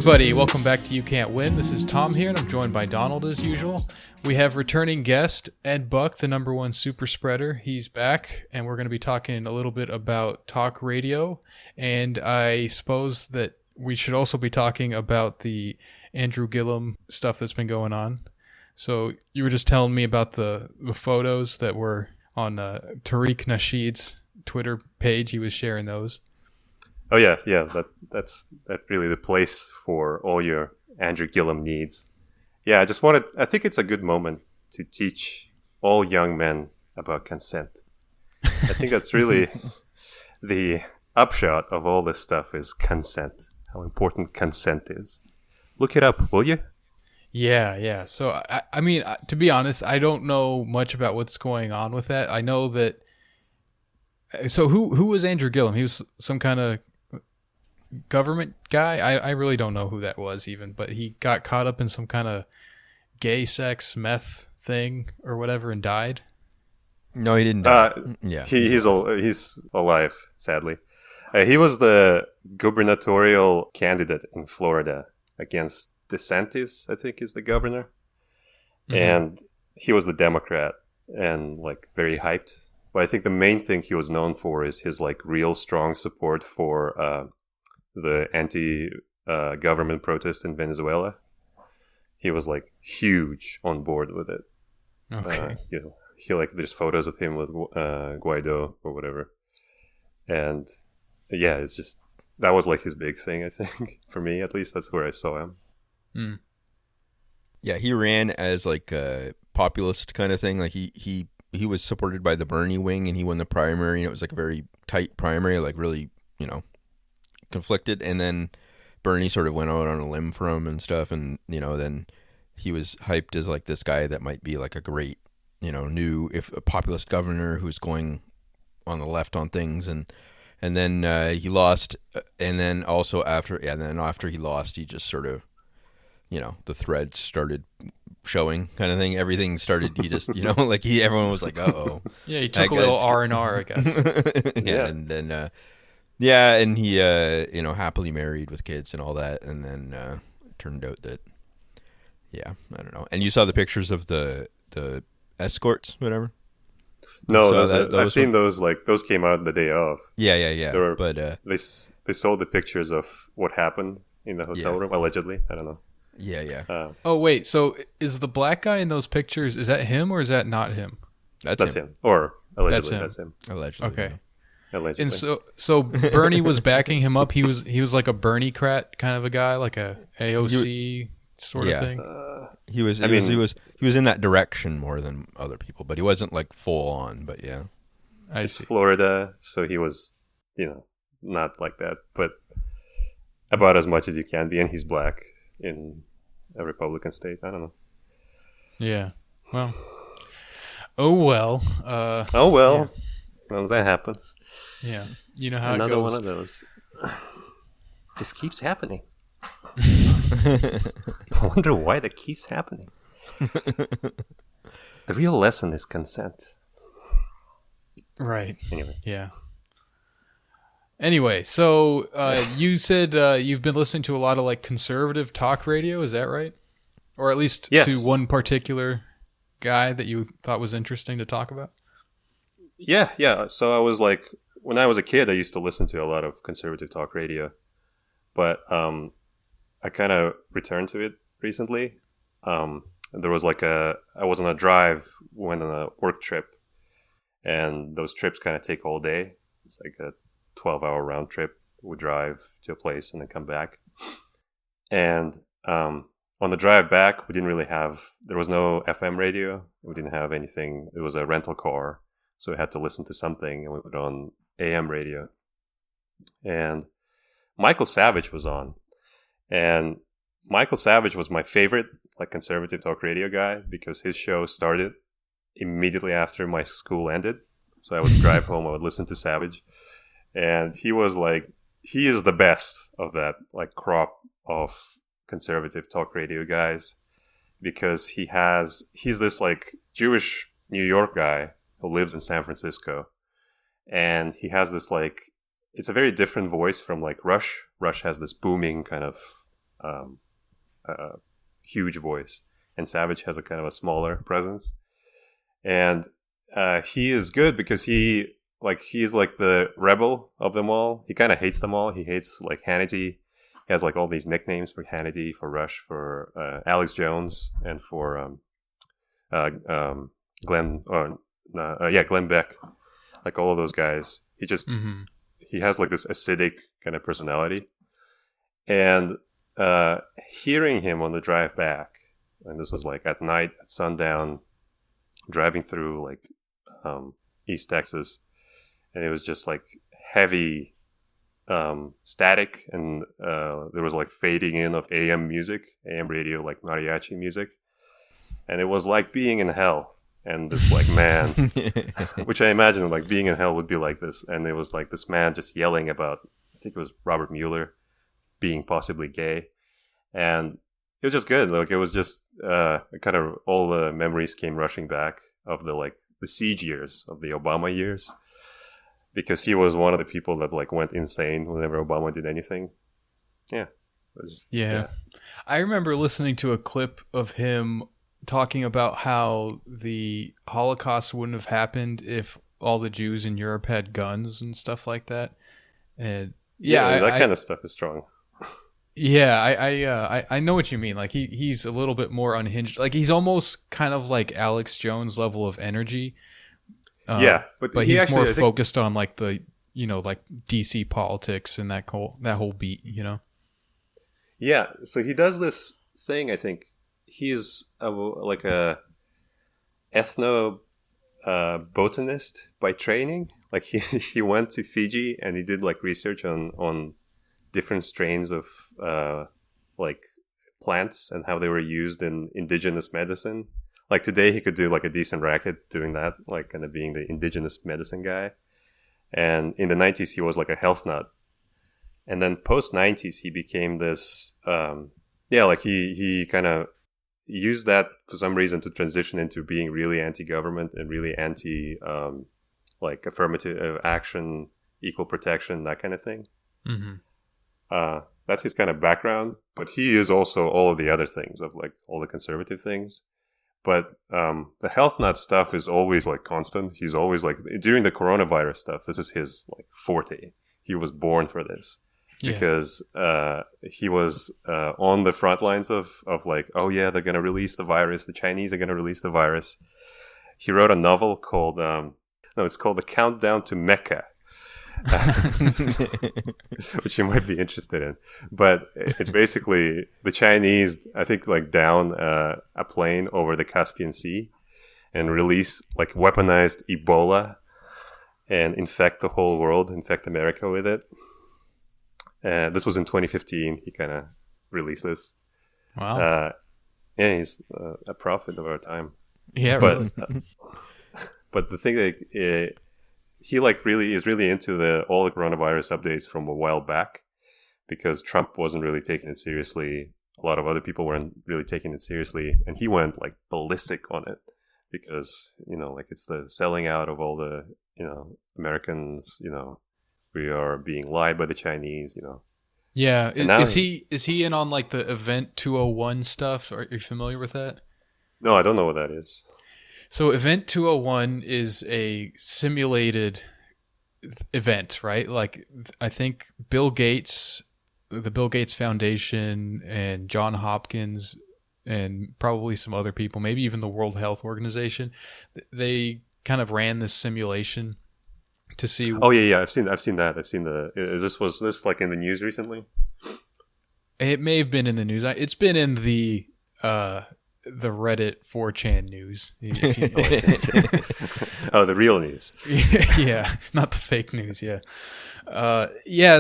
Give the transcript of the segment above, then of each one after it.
everybody, welcome back to You Can't Win. This is Tom here, and I'm joined by Donald as usual. We have returning guest Ed Buck, the #1 super spreader. He's back, and we're going to be talking a little bit about talk radio, and I suppose that we should also be talking about the Andrew Gillum stuff that's been going on. So you were just telling me about the photos that were on Tariq Nasheed's Twitter page. He was sharing those. Oh yeah. That's really the place for all your Andrew Gillum needs. Yeah, I think it's a good moment to teach all young men about consent. I think that's really the upshot of all this stuff is consent. How important consent is. Look it up, will you? Yeah. So I mean, to be honest, I don't know much about what's going on with that. I know that. So who was Andrew Gillum? He was some kind of government guy. I really don't know who that was even, but he got caught up in some kind of gay sex meth thing or whatever and died. No, he didn't die. Yeah, he's alive, sadly. He was the gubernatorial candidate in Florida against DeSantis, I think is the governor. Mm-hmm. And he was the Democrat and like very hyped. But I think the main thing he was known for is his like real strong support for the anti-government protest in Venezuela. He was like huge on board with it. Okay. He like there's photos of him with Guaido or whatever. And yeah, it's just that was like his big thing, I think. For me, at least, that's where I saw him. Mm. Yeah, he ran as like a populist kind of thing. Like he was supported by the Bernie wing, and he won the primary, and it was like a very tight primary, like really, conflicted. And then Bernie sort of went out on a limb for him and stuff, and then he was hyped as like this guy that might be like a great, new if a populist governor who's going on the left on things, and then he lost, and then also after he lost, he just sort of, the threads started showing kind of thing. Everything started. He just, everyone was like, "Uh-oh." Yeah, he took a little R&R, I guess. Yeah, and then, and he, happily married with kids and all that, and then it turned out that, I don't know. And you saw the pictures of the escorts, whatever. No, I've seen those. Like those came out the day of. Yeah. But they sold the pictures of what happened in the hotel room allegedly. I don't know. Yeah. Oh wait, so is the black guy in those pictures? Is that him or is that not him? That's him. Or allegedly, that's him. Allegedly. Okay. Yeah. Allegedly. And so Bernie was backing him up. He was like a Bernie-crat kind of a guy, like a AOC sort of thing. He was in that direction more than other people, but he wasn't like full on. But yeah, I see. Florida, so he was, not like that, but about as much as you can be, and he's black in a Republican state. I don't know. Yeah. Well. Oh well. Yeah. Well, that happens. Yeah. You know how Another it goes. One of those. Just keeps happening. I wonder why that keeps happening. The real lesson is consent. Right. Anyway. Yeah. Anyway, so you said you've been listening to a lot of like conservative talk radio, is that right? Or at least yes. to one particular guy that you thought was interesting to talk about? Yeah. So I was like, when I was a kid, I used to listen to a lot of conservative talk radio. But I kind of returned to it recently. There was I was on a drive, went on a work trip, and those trips kind of take all day. It's like a 12-hour round trip. We drive to a place and then come back. And on the drive back, there was no FM radio. We didn't have anything. It was a rental car, so we had to listen to something, and we put on AM radio. And Michael Savage was on. And Michael Savage was my favorite conservative talk radio guy because his show started immediately after my school ended. So I would drive home, I would listen to Savage. And he is the best of that crop of conservative talk radio guys because he's this Jewish New York guy who lives in San Francisco. And he has this it's a very different voice from Rush. Rush has this booming kind of huge voice, and Savage has a kind of a smaller presence. And he is good because he's like the rebel of them all. He kind of hates them all. He hates like Hannity. He has like all these nicknames for Hannity, for Rush, for Alex Jones, and for Glenn Beck. Like all of those guys. He just he has like this acidic kind of personality. And hearing him on the drive back, and this was like at night, at sundown, driving through like East Texas, and it was just like heavy static, and there was like fading in of AM music, AM radio, like mariachi music, and it was like being in hell. And this like man, which I imagine like being in hell would be like this, and it was like this man just yelling about, I think it was Robert Mueller being possibly gay, and it was just good. Like it was just kind of all the memories came rushing back of the siege years, of the Obama years, because he was one of the people that like went insane whenever Obama did anything. Yeah. I remember listening to a clip of him talking about how the Holocaust wouldn't have happened if all the Jews in Europe had guns and stuff like that. And that kind of stuff is strong. Yeah, I know what you mean. Like he's a little bit more unhinged. Like he's almost kind of like Alex Jones level of energy. But he's actually, more focused on like the like DC politics and that whole beat. Yeah, so he does this thing. I think he's like a ethno botanist by training. Like he went to Fiji and he did like research on different strains of like plants and how they were used in indigenous medicine. Like today he could do like a decent racket doing that, like kind of being the indigenous medicine guy. And in the 90s he was like a health nut. And then post 90s he became this like he kind of used that for some reason to transition into being really anti-government and really anti like affirmative action, equal protection, that kind of thing. That's his kind of background, but he is also all of the other things, of like all the conservative things. But the health nut stuff is always like constant. He's always like, during the coronavirus stuff, this is his like forte. He was born for this. Because he was on the front lines of like, oh yeah, they're going to release the virus. The Chinese are going to release the virus. He wrote a novel called, it's called The Countdown to Mecca, which you might be interested in. But it's basically the Chinese, I think, like down a plane over the Caspian Sea and release like weaponized Ebola and infect the whole world, infect America with it. This was in 2015. He kind of released this. Wow. He's a prophet of our time. Yeah, really. But the thing that he like really is really into all the coronavirus updates from a while back, because Trump wasn't really taking it seriously. A lot of other people weren't really taking it seriously, and he went like ballistic on it because like it's the selling out of all the Americans. We are being lied by the Chinese, Yeah. Is he in on like the Event 201 stuff? Are you familiar with that? No, I don't know what that is. So Event 201 is a simulated event, right? Like I think Bill Gates, the Bill Gates Foundation, and John Hopkins, and probably some other people, maybe even the World Health Organization, they kind of ran this simulation to see. Oh yeah, I've seen that. I've seen was this like in the news recently? It may have been in the news. It's been in the Reddit 4chan news. If you know Oh, the real news. Yeah, not the fake news. Yeah.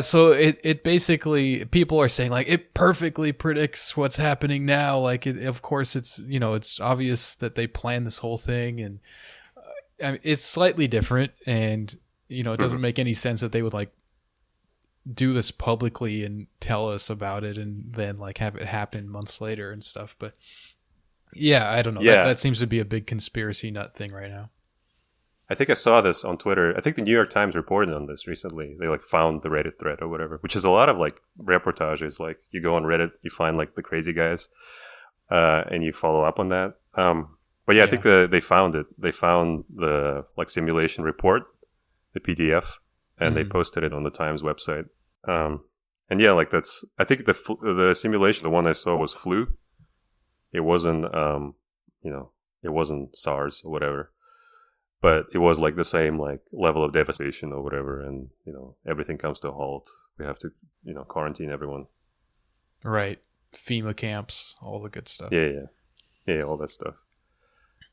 So it basically, people are saying like it perfectly predicts what's happening now. Like of course it's it's obvious that they planned this whole thing, and I mean, it's slightly different, and it doesn't make any sense that they would like do this publicly and tell us about it and then like have it happen months later and stuff. But yeah, I don't know. Yeah. That seems to be a big conspiracy nut thing right now. I think I saw this on Twitter. I think the New York Times reported on this recently. They like found the Reddit thread or whatever, which is a lot of like reportages. Like you go on Reddit, you find like the crazy guys, and you follow up on that. But yeah, I think they found it. They found the like simulation report, the PDF, and they posted it on the Times website. And yeah, like that's. I think the simulation, the one I saw was flu. It wasn't, it wasn't SARS or whatever. But it was like the same like level of devastation or whatever, and everything comes to a halt. We have to quarantine everyone. Right, FEMA camps, all the good stuff. Yeah, all that stuff.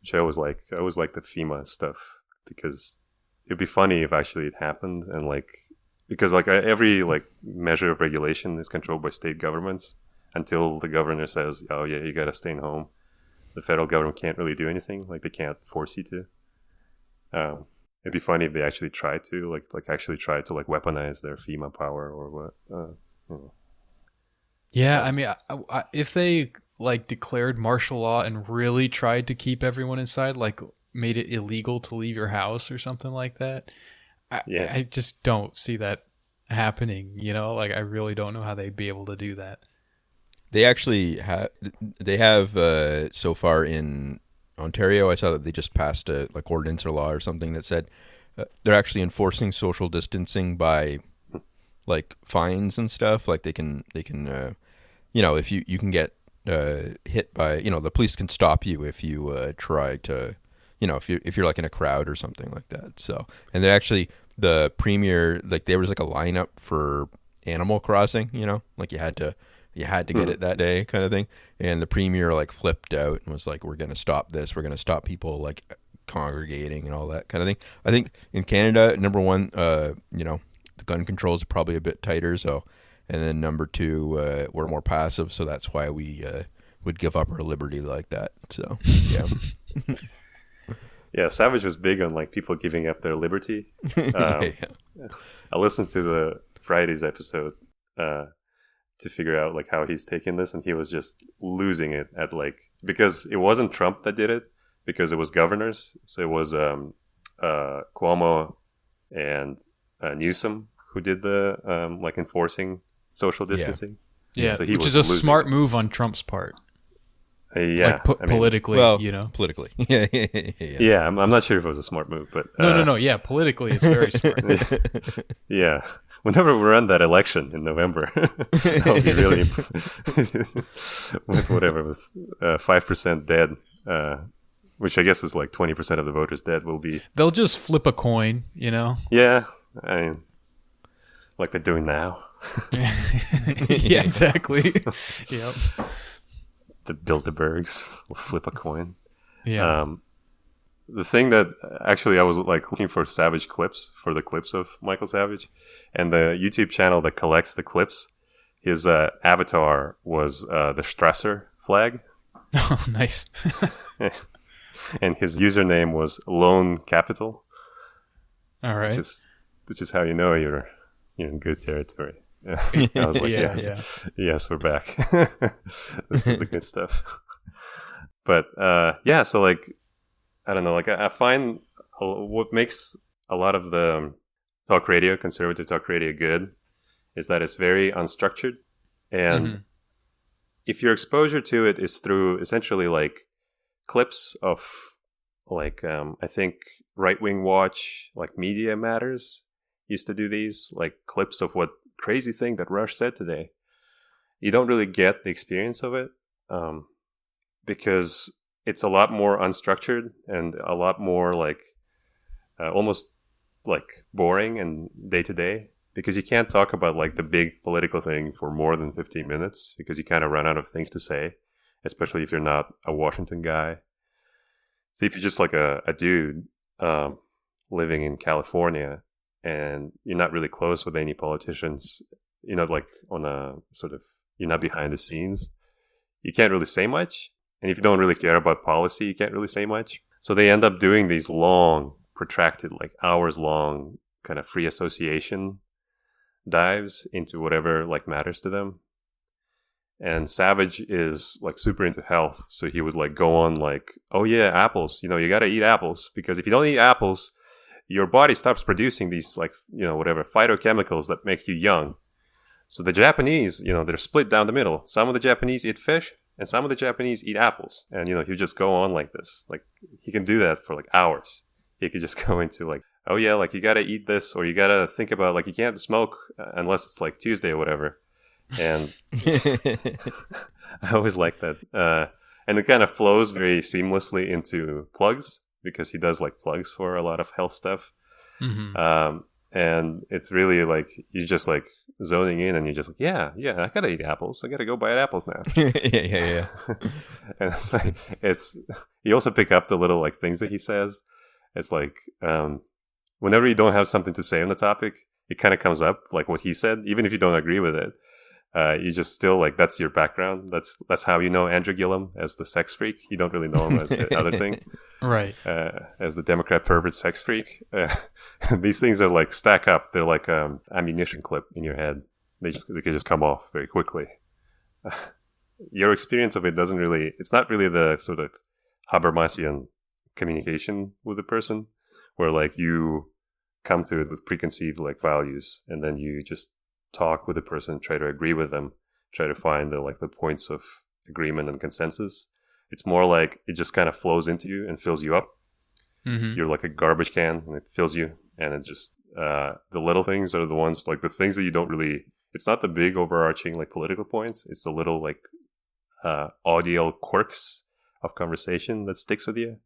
Which I always like the FEMA stuff because it'd be funny if actually it happened, and like because like every like measure of regulation is controlled by state governments until the governor says, "Oh yeah, you gotta stay home." The federal government can't really do anything; like they can't force you to. It'd be funny if they actually tried to weaponize their FEMA power or what. Yeah, I mean, if they like declared martial law and really tried to keep everyone inside, like made it illegal to leave your house or something like that, I just don't see that happening. Like I really don't know how they'd be able to do that. They actually have so far in Ontario, I saw that they just passed a like ordinance or law or something that said they're actually enforcing social distancing by like fines and stuff. Like they can if you can get hit by the police can stop you if you try to if you're like in a crowd or something like that. So and they actually the premier like there was like a lineup for Animal Crossing. Like you had to get it that day kind of thing. And the premier like flipped out and was like, we're going to stop this. We're going to stop people like congregating and all that kind of thing. I think in Canada, number one, the gun controls are probably a bit tighter. So, and then number two, we're more passive. So that's why we would give up our liberty like that. So, yeah. Yeah, Savage was big on like people giving up their liberty. I listened to the Friday's episode, to figure out like how he's taking this, and he was just losing it at like because it wasn't Trump that did it, because it was governors. So it was Cuomo and Newsom who did the like enforcing social distancing. Yeah, so which is a smart move on Trump's part. Yeah, like politically, politically. Yeah, I'm not sure if it was a smart move, but no. Yeah, politically, it's very smart. Yeah, whenever we run that election in November, that'll be really with 5% dead, which I guess is like 20% of the voters dead. Will be they'll just flip a coin, Yeah, I mean, like they're doing now. Yeah, exactly. Yep. The Bilderbergs will flip a coin. Yeah. The thing that actually I was like looking for Savage clips for the clips of Michael Savage, and the YouTube channel that collects the clips, his avatar was the Strasser flag. Oh, nice. And his username was Lone Capital. All right. Which is how you know you're in good territory. I was like, yes, we're back. This is the good stuff. But so like, I don't know, like I find what makes a lot of the conservative talk radio good is that it's very unstructured. And if your exposure to it is through essentially like clips of like, I think Right Wing Watch, like Media Matters used to do these, like clips of what crazy thing that Rush said today. You don't really get the experience of it because it's a lot more unstructured and a lot more like almost like boring and day to day, because you can't talk about like the big political thing for more than 15 minutes because you kind of run out of things to say, especially if you're not a Washington guy. So if you're just like a dude living in California and you're not really close with any politicians, like on a sort of, you're not behind the scenes, you can't really say much. And if you don't really care about policy, you can't really say much. So they end up doing these long, protracted, like hours long kind of free association dives into whatever like matters to them. And Savage is like super into health. So he would like go on like, oh yeah, apples, you got to eat apples, because if you don't eat apples, your body stops producing these like, whatever phytochemicals that make you young. So the Japanese, they're split down the middle. Some of the Japanese eat fish and some of the Japanese eat apples. And, you just go on like this. Like he can do that for like hours. He could just go into like, oh yeah, like you got to eat this, or you got to think about like you can't smoke unless it's like Tuesday or whatever. And I always like that. And it kind of flows very seamlessly into plugs, because he does like plugs for a lot of health stuff. Mm-hmm. And it's really like you're just like zoning in, and you're just like, yeah, I gotta eat apples. I gotta go buy apples now. yeah. And it's like you also pick up the little like things that he says. It's like whenever you don't have something to say on the topic, it kind of comes up like what he said, even if you don't agree with it. You just still like, that's your background. That's how you know Andrew Gillum as the sex freak. You don't really know him as the other thing, right? As the Democrat pervert sex freak. These things are like stack up. They're like ammunition clip in your head. They can just come off very quickly. Your experience of it doesn't really. It's not really the sort of Habermasian communication with the person, where like you come to it with preconceived like values, and then you just talk with the person, try to agree with them, try to find the points of agreement and consensus. It's more like it just kind of flows into you and fills you up. Mm-hmm. You're like a garbage can, and it fills you. And it's just the little things are the ones, like the things that you don't really. It's not the big overarching like political points. It's the little like audio quirks of conversation that sticks with you.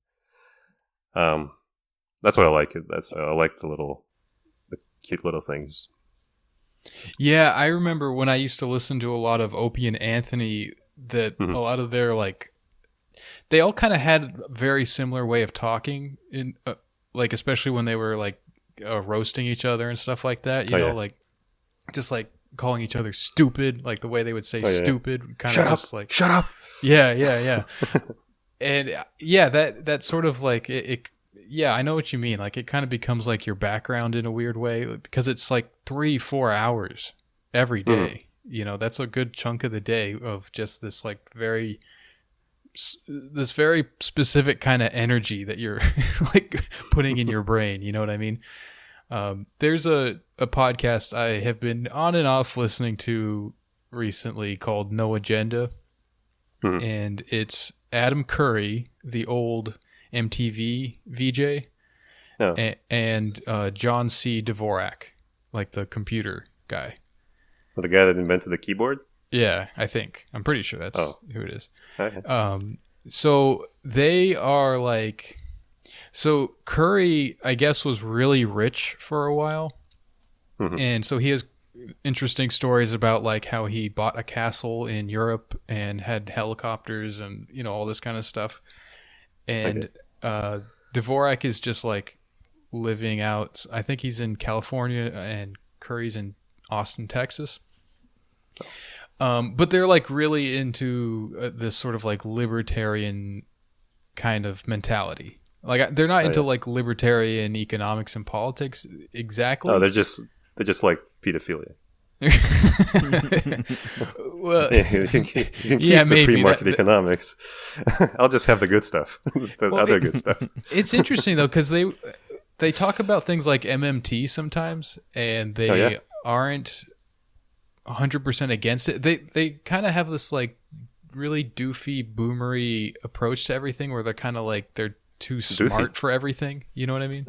That's what I like. I like the cute little things. Yeah, I remember when I used to listen to a lot of Opie and Anthony, that a lot of their like, they all kind of had a very similar way of talking, in like especially when they were like roasting each other and stuff like that. You know, like just like calling each other stupid, like the way they would say stupid, kind of just like shut up. Yeah. And that sort of like it. Yeah, I know what you mean. Like it kind of becomes like your background in a weird way, because it's like 3-4 hours every day. That's a good chunk of the day of just this like very specific kind of energy that you're like putting in your brain. You know what I mean? There's a podcast I have been on and off listening to recently called No Agenda. And it's Adam Curry, the old MTV VJ, and John C. Dvorak, like the computer guy. Well, the guy that invented the keyboard? Yeah, I'm pretty sure that's who it is. Okay. So they are like, so Curry, I guess, was really rich for a while. Mm-hmm. And so he has interesting stories about like how he bought a castle in Europe and had helicopters and, all this kind of stuff. And Dvorak is just like living out. I think he's in California and Curry's in Austin, Texas. But they're like really into this sort of like libertarian kind of mentality. Like they're not into like libertarian economics and politics exactly. Oh, they're just like pedophilia. Well, you can keep the free market economics. I'll just have the good stuff, good stuff. It's interesting though, because they talk about things like MMT sometimes, and they aren't 100% against it. They kind of have this like really doofy, boomery approach to everything, where they're kind of like they're too smart for everything. You know what I mean?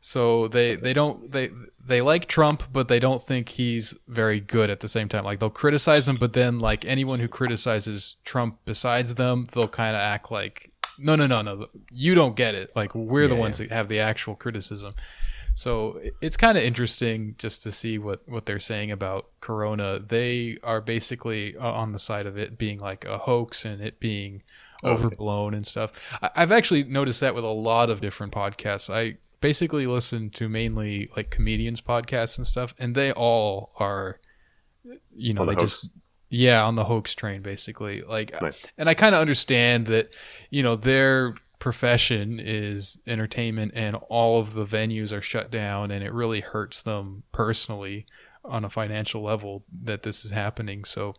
So they like Trump, but they don't think he's very good at the same time. Like they'll criticize him, but then like anyone who criticizes Trump besides them, they'll kind of act like, no, you don't get it. Like we're the ones that have the actual criticism. So it's kind of interesting just to see what they're saying about Corona. They are basically on the side of it being like a hoax and it being overblown and stuff. I've actually noticed that with a lot of different podcasts. I basically listen to mainly like comedians podcasts and stuff, and they all are, they just on the hoax train basically. Like, nice. And I kind of understand that, their profession is entertainment and all of the venues are shut down, and it really hurts them personally on a financial level that this is happening. So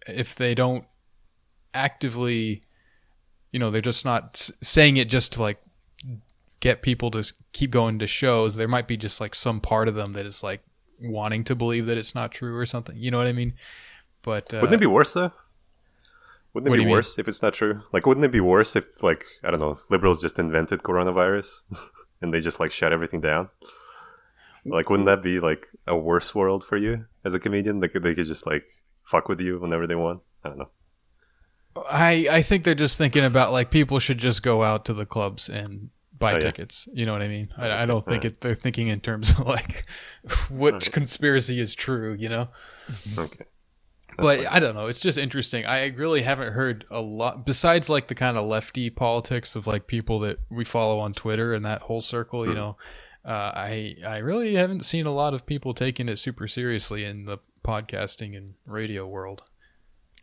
if they don't actively, they're just not saying it just to like get people to keep going to shows, there might be just like some part of them that is like wanting to believe that it's not true or something. You know what I mean? But wouldn't it be worse though? Wouldn't it be worse if it's not true? Like, wouldn't it be worse if, like, I don't know, liberals just invented coronavirus and they just like shut everything down? Like, wouldn't that be like a worse world for you as a comedian? They could just like fuck with you whenever they want. I don't know. I think they're just thinking about like people should just go out to the clubs and buy tickets. You know what I mean? I don't think they're thinking in terms of like which conspiracy is true. You know? Okay. But I don't know. It's just interesting. I really haven't heard a lot besides like the kind of lefty politics of like people that we follow on Twitter and that whole circle. You know, I really haven't seen a lot of people taking it super seriously in the podcasting and radio world.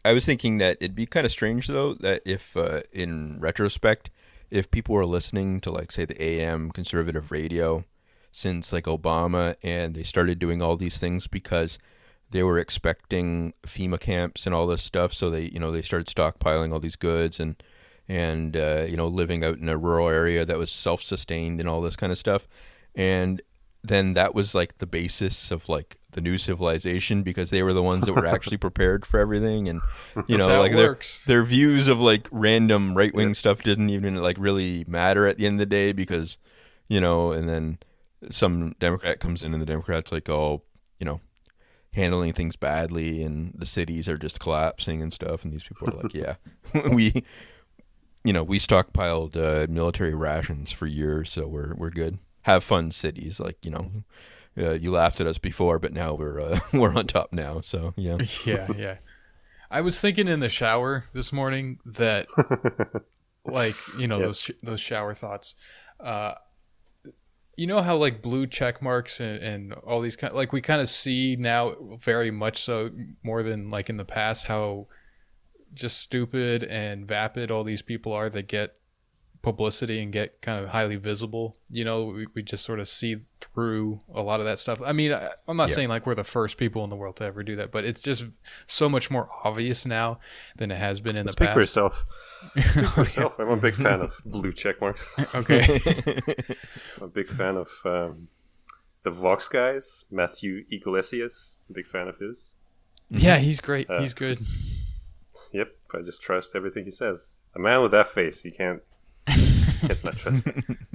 I was thinking that it'd be kind of strange though that if, in retrospect, if people were listening to like say the AM conservative radio since like Obama and they started doing all these things because they were expecting FEMA camps and all this stuff, so they started stockpiling all these goods and living out in a rural area that was self-sustained and all this kind of stuff. And then that was like the basis of like the new civilization because they were the ones that were actually prepared for everything. And like their views of like random right-wing stuff didn't even like really matter at the end of the day because and then some Democrat comes in and the Democrats like, oh, handling things badly and the cities are just collapsing and stuff, and these people are like, yeah, we stockpiled military rations for years, so we're good. Have fun, cities. Like you laughed at us before, but now we're on top now. So yeah. Yeah. I was thinking in the shower this morning that like those shower thoughts. You know how like blue check marks and all these kind, like we kind of see now very much so more than like in the past how just stupid and vapid all these people are that get publicity and get kind of highly visible. We just sort of see through a lot of that stuff. I mean, I'm not saying like we're the first people in the world to ever do that, but it's just so much more obvious now than it has been in the past. Speak for yourself. Speak for yourself. I'm a big fan of blue check marks. Okay. I'm a big fan of the Vox guys, Matthew Iglesias. I'm a big fan of his. Yeah, he's great. He's good. Yep, I just trust everything he says. A man with that face, you can't not trust him.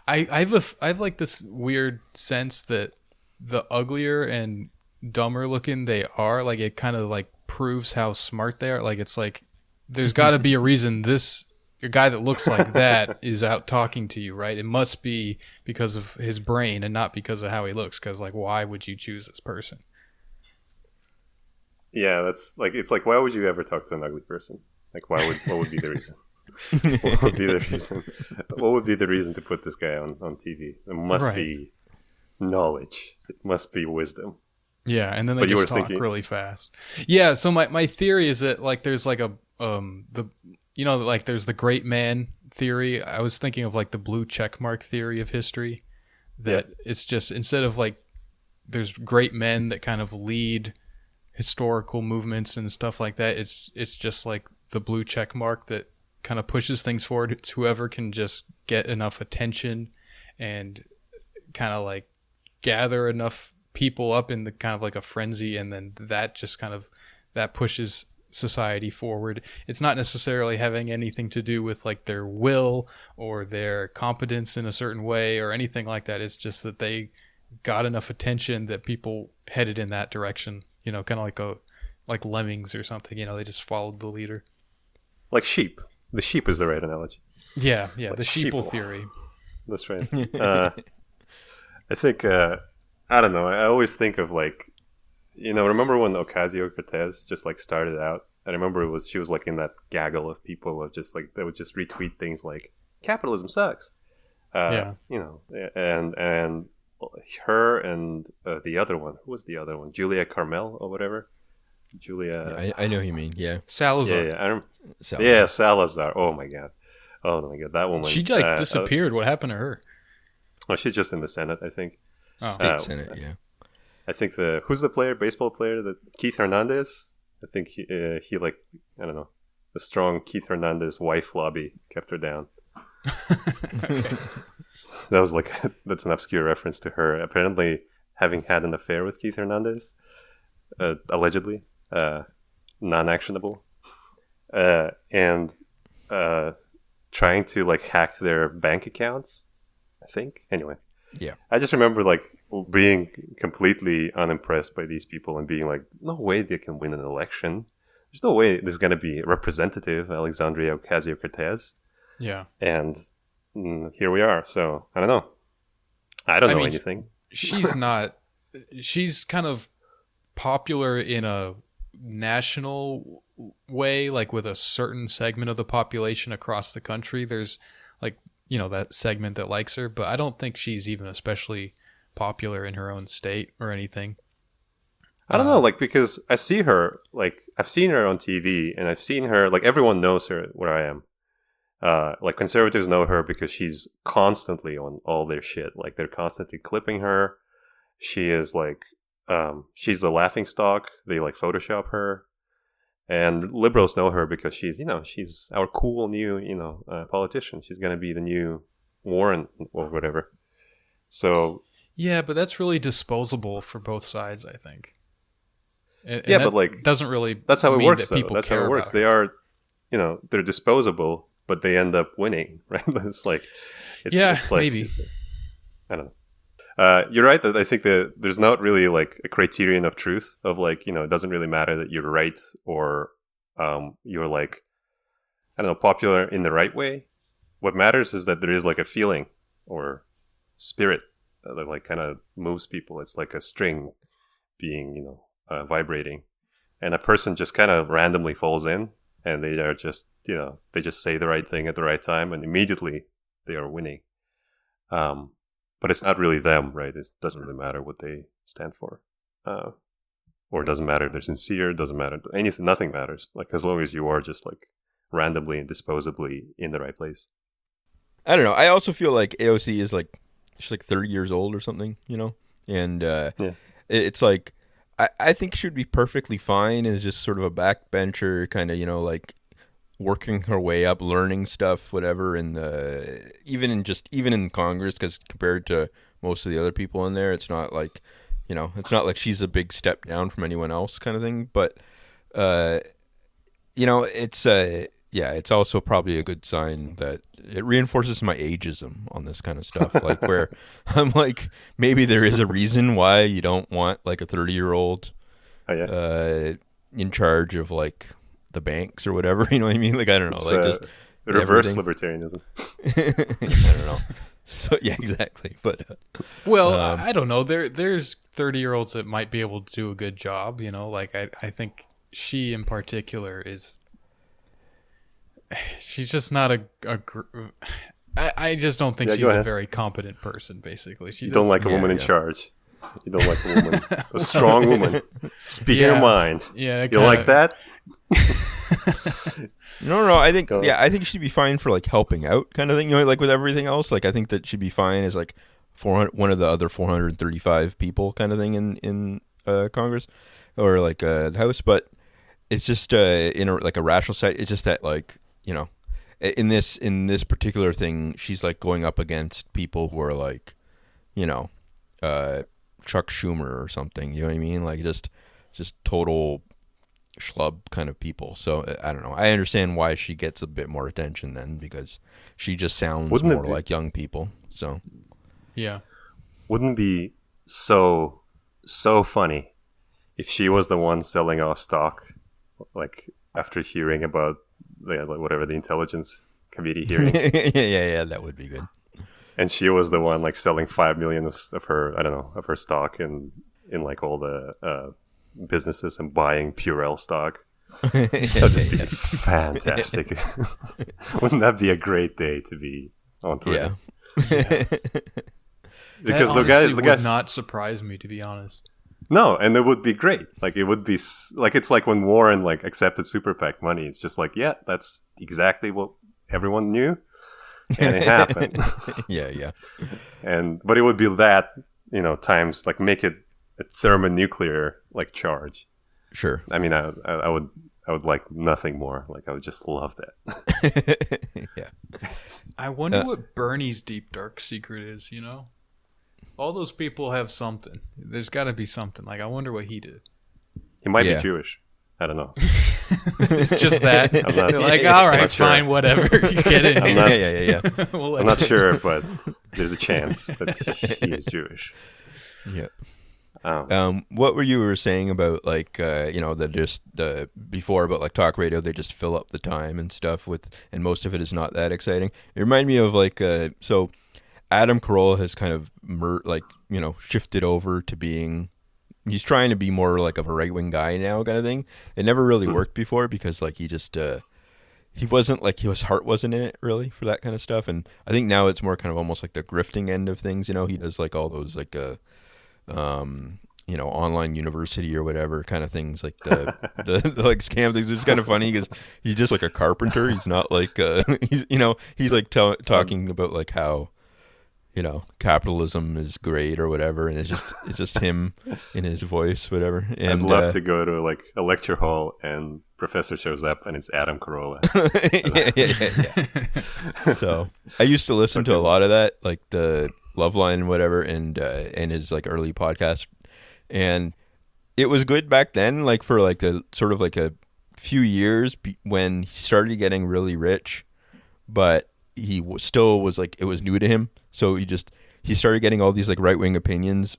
I have like this weird sense that the uglier and dumber looking they are, like it kind of like proves how smart they are. Like it's like there's got to be a reason a guy that looks like that is out talking to you, right? It must be because of his brain and not because of how he looks. Because like, why would you choose this person? Yeah, that's like, it's like, why would you ever talk to an ugly person? Like, what would be the reason? What would be the reason? What would be the reason to put this guy on TV? It must be knowledge. It must be wisdom. Yeah, and then they just talk really fast. Yeah, so my theory is that like there's like a like there's the great man theory. I was thinking of like the blue check mark theory of history. That it's just instead of like there's great men that kind of lead historical movements and stuff like that. It's just like the blue check mark that kind of pushes things forward. It's whoever can just get enough attention and kind of like gather enough people up in the kind of like a frenzy, and then that just kind of that pushes society forward. It's not necessarily having anything to do with like their will or their competence in a certain way or anything like that. It's just that they got enough attention that people headed in that direction, kind of like lemmings or something, they just followed the leader. Like sheep. The sheep is the right analogy. Yeah, like the sheeple theory. That's right. I think, I don't know, I always think of like, remember when Ocasio-Cortez just like started out? I remember she was like in that gaggle of people of just like, they would just retweet things like, capitalism sucks. And her and the other one, who was the other one? Julia Carmel or whatever? I know who you mean. Yeah, Salazar. Salazar. Oh my god, that woman. She like disappeared. What happened to her? Well, she's just in the Senate, I think. State Senate. Yeah. I think who's the baseball player? Keith Hernandez. I think he like, I don't know, the strong Keith Hernandez wife lobby kept her down. that was like that's an obscure reference to her apparently having had an affair with Keith Hernandez, allegedly, non-actionable, and trying to like hack their bank accounts, I think. Anyway, Yeah. I just remember like being completely unimpressed by these people and being like, no way they can win an election. There's no way there's going to be representative Alexandria Ocasio-Cortez. Yeah. And here we are. So I don't know. I don't know mean, anything. She's not. She's kind of popular in a national way, like with a certain segment of the population across the country. There's like, that segment that likes her, but I don't think she's even especially popular in her own state or anything. I don't know, like, because I see her, like, I've seen her on TV, and I've seen her, like, everyone knows her where I am. Like, conservatives know her because she's constantly on all their shit. Like, they're constantly clipping her. She is, like, she's the laughingstock. They, like, Photoshop her. And liberals know her because she's, she's our cool new, politician. She's going to be the new Warren or whatever. So... Yeah, but that's really disposable for both sides, I think. And yeah, but like doesn't really. That's how it works, though. That's how it works. They are, they're disposable, but they end up winning, right? It's like, it's like, maybe. I don't know. You're right that I think that there's not really like a criterion of truth of like, it doesn't really matter that you're right or you're like, I don't know, popular in the right way. What matters is that there is like a feeling or spirit that like kind of moves people. It's like a string being, vibrating, and a person just kind of randomly falls in, and they are just, they just say the right thing at the right time, and immediately they are winning. But it's not really them, right? It doesn't really matter what they stand for, or it doesn't matter if they're sincere. It doesn't matter anything. Nothing matters. Like as long as you are just like randomly and disposably in the right place. I don't know. I also feel like AOC is like she's like 30 years old or something, and it's like. I think she would be perfectly fine as just sort of a backbencher, kind of, like working her way up, learning stuff, whatever. And even in Congress, because compared to most of the other people in there, it's not like, it's not like she's a big step down from anyone else, kind of thing. But it's also probably a good sign that it reinforces my ageism on this kind of stuff. Like where I'm like, maybe there is a reason why you don't want like a 30-year-old in charge of like the banks or whatever. You know what I mean? Like, I don't know. It's, like just reverse libertarianism. I don't know. So yeah, exactly. But I don't know. There's 30-year-olds that might be able to do a good job. Like I think she in particular is. She's just not I just don't think she's a very competent person, basically. You don't like a woman in charge. You don't like a woman, a strong woman, speaking her mind. Yeah. You like that? No. I think she'd be fine for like helping out kind of thing. Like with everything else. Like I think that she'd be fine as like one of the other 435 people kind of thing in Congress or like the House. But it's just in a rational side. It's just that like. In this particular thing, she's like going up against people who are like, Chuck Schumer or something. You know what I mean? Like just total schlub kind of people. So I don't know. I understand why she gets a bit more attention then because she just sounds more like young people. So yeah, wouldn't it be so funny if she was the one selling off stock, like after hearing about. Whatever the intelligence committee hearing. yeah, that would be good. And she was the one like selling 5 million of her, I don't know, of her stock in like all the businesses and buying Purell stock. That'd just be fantastic. Wouldn't that be a great day to be on Twitter? Yeah. Because the guys would not surprise me, to be honest. No, and it would be great. Like it would be like it's like when Warren like accepted Super PAC money. It's just like, yeah, that's exactly what everyone knew, and it happened. Yeah. But it would be that times like make it a thermonuclear like charge. Sure. I mean, I I would like nothing more. Like I would just love that. Yeah. I wonder what Bernie's deep dark secret is, you know? All those people have something. There's got to be something. Like, I wonder what he did. He might be Jewish. I don't know. It's just that. I'm not, They're like, all right, sure. fine, whatever. You get it. I'm not, Yeah. We'll I'm not sure, but there's a chance that he is Jewish. Yeah. What were you saying about like the before about like talk radio? They just fill up the time and stuff and most of it is not that exciting. It reminded me of like so Adam Carolla has kind of shifted over to being. He's trying to be more like of a right wing guy now, kind of thing. It never really worked before because like he just he wasn't like his heart wasn't in it really for that kind of stuff. And I think now it's more kind of almost like the grifting end of things. You know, he does like all those like online university or whatever kind of things, like the like scam things. It's kind of funny because he's just like a carpenter. He's not like he's like talking about like how capitalism is great or whatever, and it's just him in his voice, whatever. And I'd love to go to like a lecture hall and professor shows up and it's Adam Carolla. yeah. So I used to listen to a lot of that, like the Loveline and whatever, and his like early podcast, and it was good back then, like for like a sort of like a few years when he started getting really rich, but he still was like, it was new to him, so he started getting all these like right wing opinions,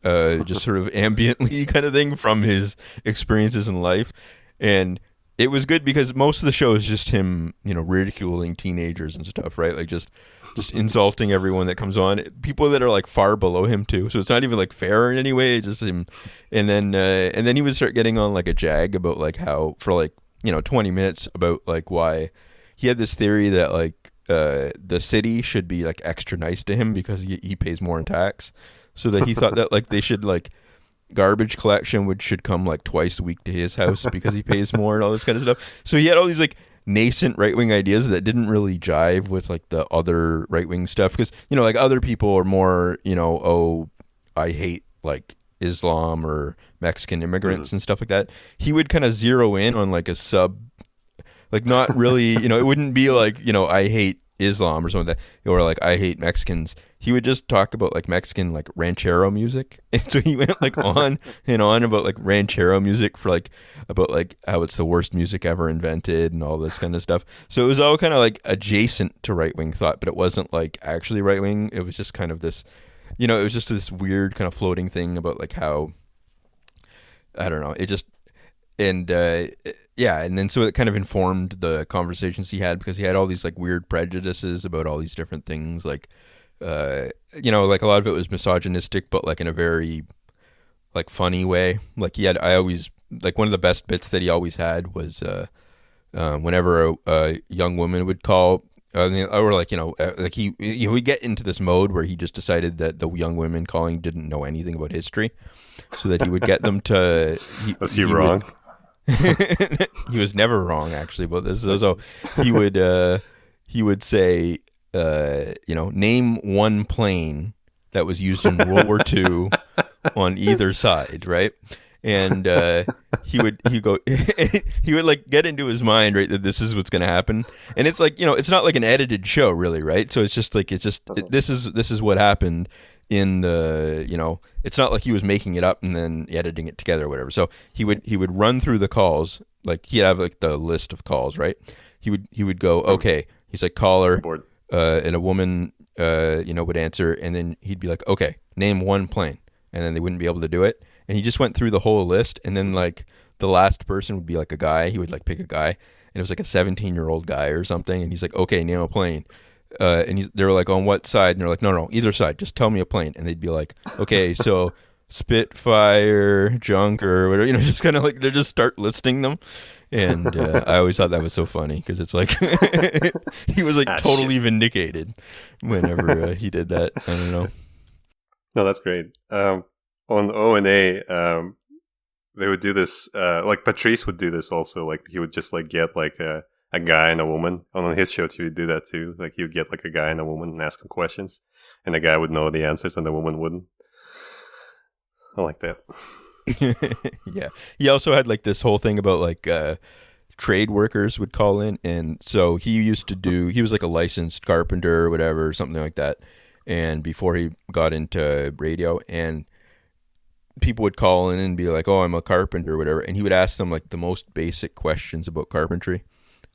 just sort of ambiently kind of thing from his experiences in life, and it was good because most of the show is just him, ridiculing teenagers and stuff, right? Like just insulting everyone that comes on, people that are like far below him too. So it's not even like fair in any way. It's just him, and then he would start getting on like a jag about like how for like 20 minutes about like why he had this theory that like the city should be like extra nice to him because he pays more in tax, so that he thought that like they should like garbage collection should come like twice a week to his house because he pays more and all this kind of stuff. So he had all these like nascent right-wing ideas that didn't really jive with like the other right-wing stuff because like other people are more I hate like Islam or Mexican immigrants and stuff like that. He would kind of zero in on like a sub, like not really, it wouldn't be like, I hate Islam or something like that, or like I hate Mexicans. He would just talk about like Mexican like ranchero music, and so he went like on and on about like ranchero music for like about like how it's the worst music ever invented and all this kind of stuff. So it was all kind of like adjacent to right wing thought, but it wasn't like actually right wing. It was just kind of this, it was just this weird kind of floating thing about like how, I don't know, it just. And and then so it kind of informed the conversations he had because he had all these like weird prejudices about all these different things, like like a lot of it was misogynistic, but like in a very like funny way. Like I always like one of the best bits that he always had was whenever a young woman would call. Or like like he we get into this mode where he just decided that the young women calling didn't know anything about history, so that he would get them to. Was he wrong? He was never wrong actually, but this is so he would say name one plane that was used in World War II on either side, right? And he would like get into his mind, right, that this is what's going to happen, and it's like it's not like an edited show really, right? So it's just like this is what happened in the it's not like he was making it up and then editing it together or whatever. So he would run through the calls, like he'd have like the list of calls, right? He would go, okay, he's like caller, and a woman would answer, and then he'd be like, okay, name one plane, and then they wouldn't be able to do it, and he just went through the whole list, and then like the last person would be like a guy. He would like pick a guy, and it was like a 17-year-old guy or something, and he's like, okay, name a plane. And they were like, on what side? And they're like, no, either side. Just tell me a plane. And they'd be like, okay, so Spitfire, Junker, whatever. Just kind of like they just start listing them. And I always thought that was so funny because it's like he was like totally vindicated whenever he did that. I don't know. No, that's great. On O&A, they would do this. Like Patrice would do this also. Like he would just like get like a guy and a woman. On his show, he would do that too. Like he would get like a guy and a woman and ask them questions, and the guy would know the answers and the woman wouldn't. I like that. Yeah. He also had like this whole thing about like trade workers would call in, and so he was like a licensed carpenter or whatever, something like that. And before he got into radio, and people would call in and be like, "Oh, I'm a carpenter," or whatever, and he would ask them like the most basic questions about carpentry,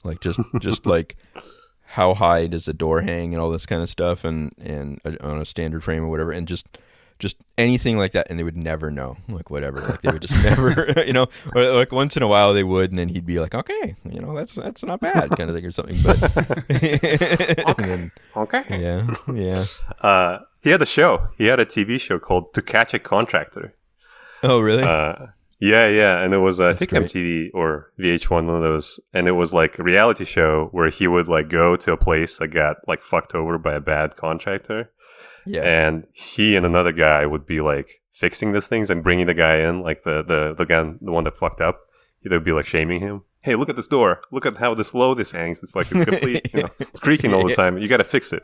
like just like how high does a door hang and all this kind of stuff, and on a standard frame or whatever, and just anything like that, and they would never know, like whatever, like they would just never, or like once in a while they would, and then he'd be like, "Okay, that's not bad," kind of thing or something. But Okay. Yeah. He had a show. He had a TV show called To Catch a Contractor. Oh, really? Yeah, and it was I That's think great. MTV or VH1, one of those, and it was like a reality show where he would like go to a place that got like fucked over by a bad contractor, Yeah. and he and another guy would be like fixing the things and bringing the guy in, like the guy, the one that fucked up. They'd be like shaming him. Hey, look at this door. Look at how this this hangs. It's like it's complete. It's creaking all the time. You got to fix it.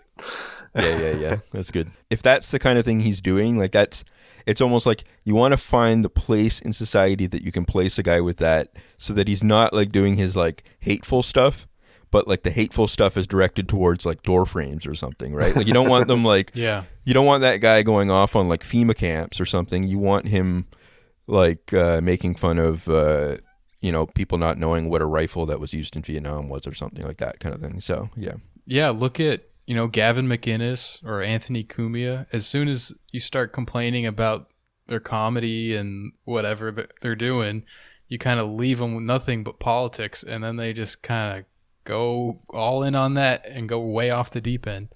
Yeah. That's good. If that's the kind of thing he's doing, like it's almost like you want to find the place in society that you can place a guy with that, so that he's not like doing his like hateful stuff, but like the hateful stuff is directed towards like door frames or something, right? Like you don't want them like, Yeah. you don't want that guy going off on like FEMA camps or something. You want him like making fun of people not knowing what a rifle that was used in Vietnam was or something like that kind of thing. So Yeah, look at, Gavin McInnes or Anthony Cumia. As soon as you start complaining about their comedy and whatever that they're doing, you kind of leave them with nothing but politics, and then they just kind of go all in on that and go way off the deep end.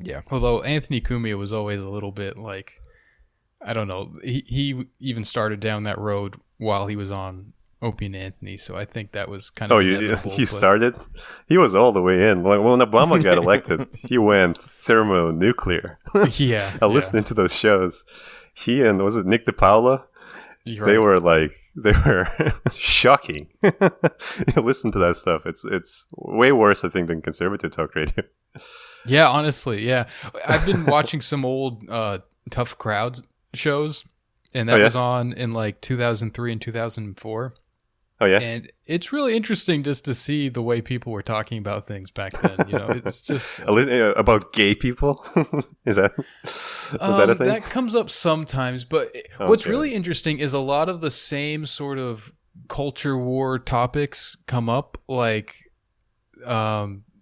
Yeah. Although Anthony Cumia was always a little bit like, I don't know, he even started down that road while he was on Opie and Anthony, so I think that was kind of inevitable, you but- started? He was all the way in. Like when Obama got elected, he went thermonuclear. Yeah, I listened to those shows. He and was it Nick DePaula? You're They right. were shocking. You listen to that stuff. It's way worse, I think, than conservative talk radio. Yeah, honestly, yeah. I've been watching some old Tough Crowds shows, and that Oh, yeah? was on in like 2003 and 2004. Oh yeah. And it's really interesting just to see the way people were talking about things back then. It's just About gay people? Is that a thing? that comes up sometimes, but what's really interesting is a lot of the same sort of culture war topics come up. Like,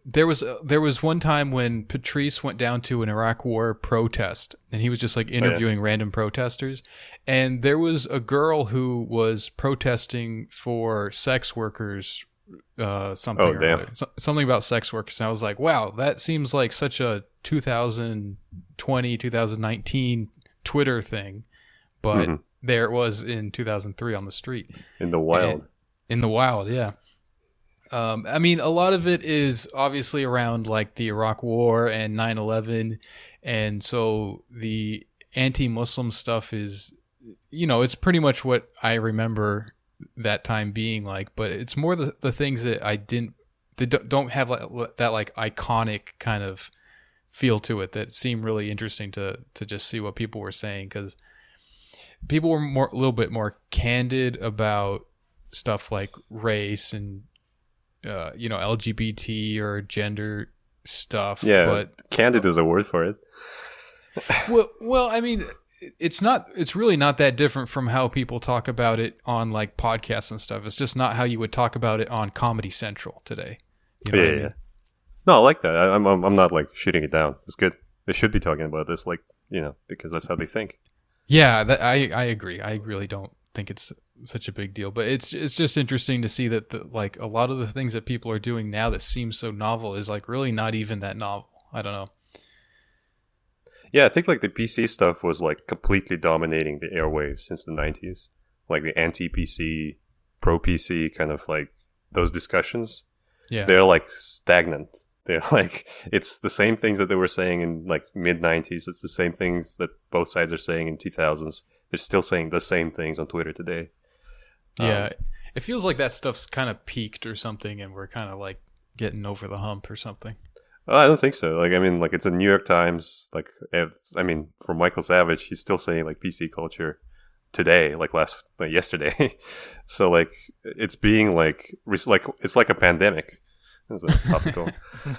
there was one time when Patrice went down to an Iraq War protest, and he was just like interviewing random protesters, and there was a girl who was protesting for sex workers, something Oh, or damn. other. Something about sex workers, and I was like, wow, that seems like such a 2020 2019 Twitter thing, but there it was in 2003 on the street In the wild. in the wild, yeah. I mean, a lot of it is obviously around like the Iraq War and 9/11, and so the anti-Muslim stuff is, it's pretty much what I remember that time being like. But it's more the things that don't have like that like iconic kind of feel to it that seem really interesting to just see what people were saying, because people were a little bit more candid about stuff like race and LGBT or gender stuff. Yeah, But candid is a word for it. well, I mean, it's really not that different from how people talk about it on like podcasts and stuff. It's just not how you would talk about it on Comedy Central today. You know what I mean? Yeah. No, I like that. I'm not like shooting it down. It's good. They should be talking about this, like, because that's how they think. Yeah, I agree. I really don't think it's such a big deal, but it's just interesting to see that like a lot of the things that people are doing now that seem so novel is like really not even that novel. I don't know. Yeah, I think like the PC stuff was like completely dominating the airwaves since the 90s. Like the anti-PC, pro-PC kind of like those discussions. Yeah. They're like stagnant. They're like, it's the same things that they were saying in like mid-90s. It's the same things that both sides are saying in 2000s. They're still saying the same things on Twitter today. Yeah, it feels like that stuff's kind of peaked or something, and we're kind of like getting over the hump or something. Oh, I don't think so. Like, I mean, like it's a New York Times. Like, I mean, for Michael Savage, he's still saying like PC culture. today, like yesterday. So like it's being like it's like a pandemic. It's a topical.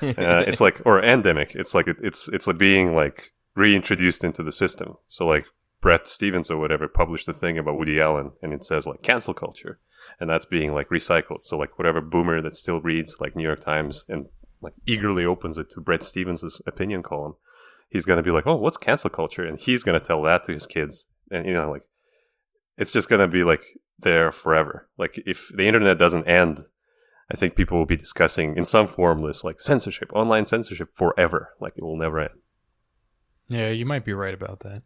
It's like, or endemic. It's like it's like being like reintroduced into the system. So like Brett Stevens or whatever published a thing about Woody Allen, and it says like cancel culture, and that's being like recycled. So like whatever boomer that still reads like New York Times and like eagerly opens it to Brett Stevens' opinion column, he's gonna be like, oh, what's cancel culture? And he's gonna tell that to his kids, and you know, like it's just gonna be like there forever. Like if the internet doesn't end, I think people will be discussing in some form this like censorship, online censorship forever. Like it will never end. Yeah, you might be right about that.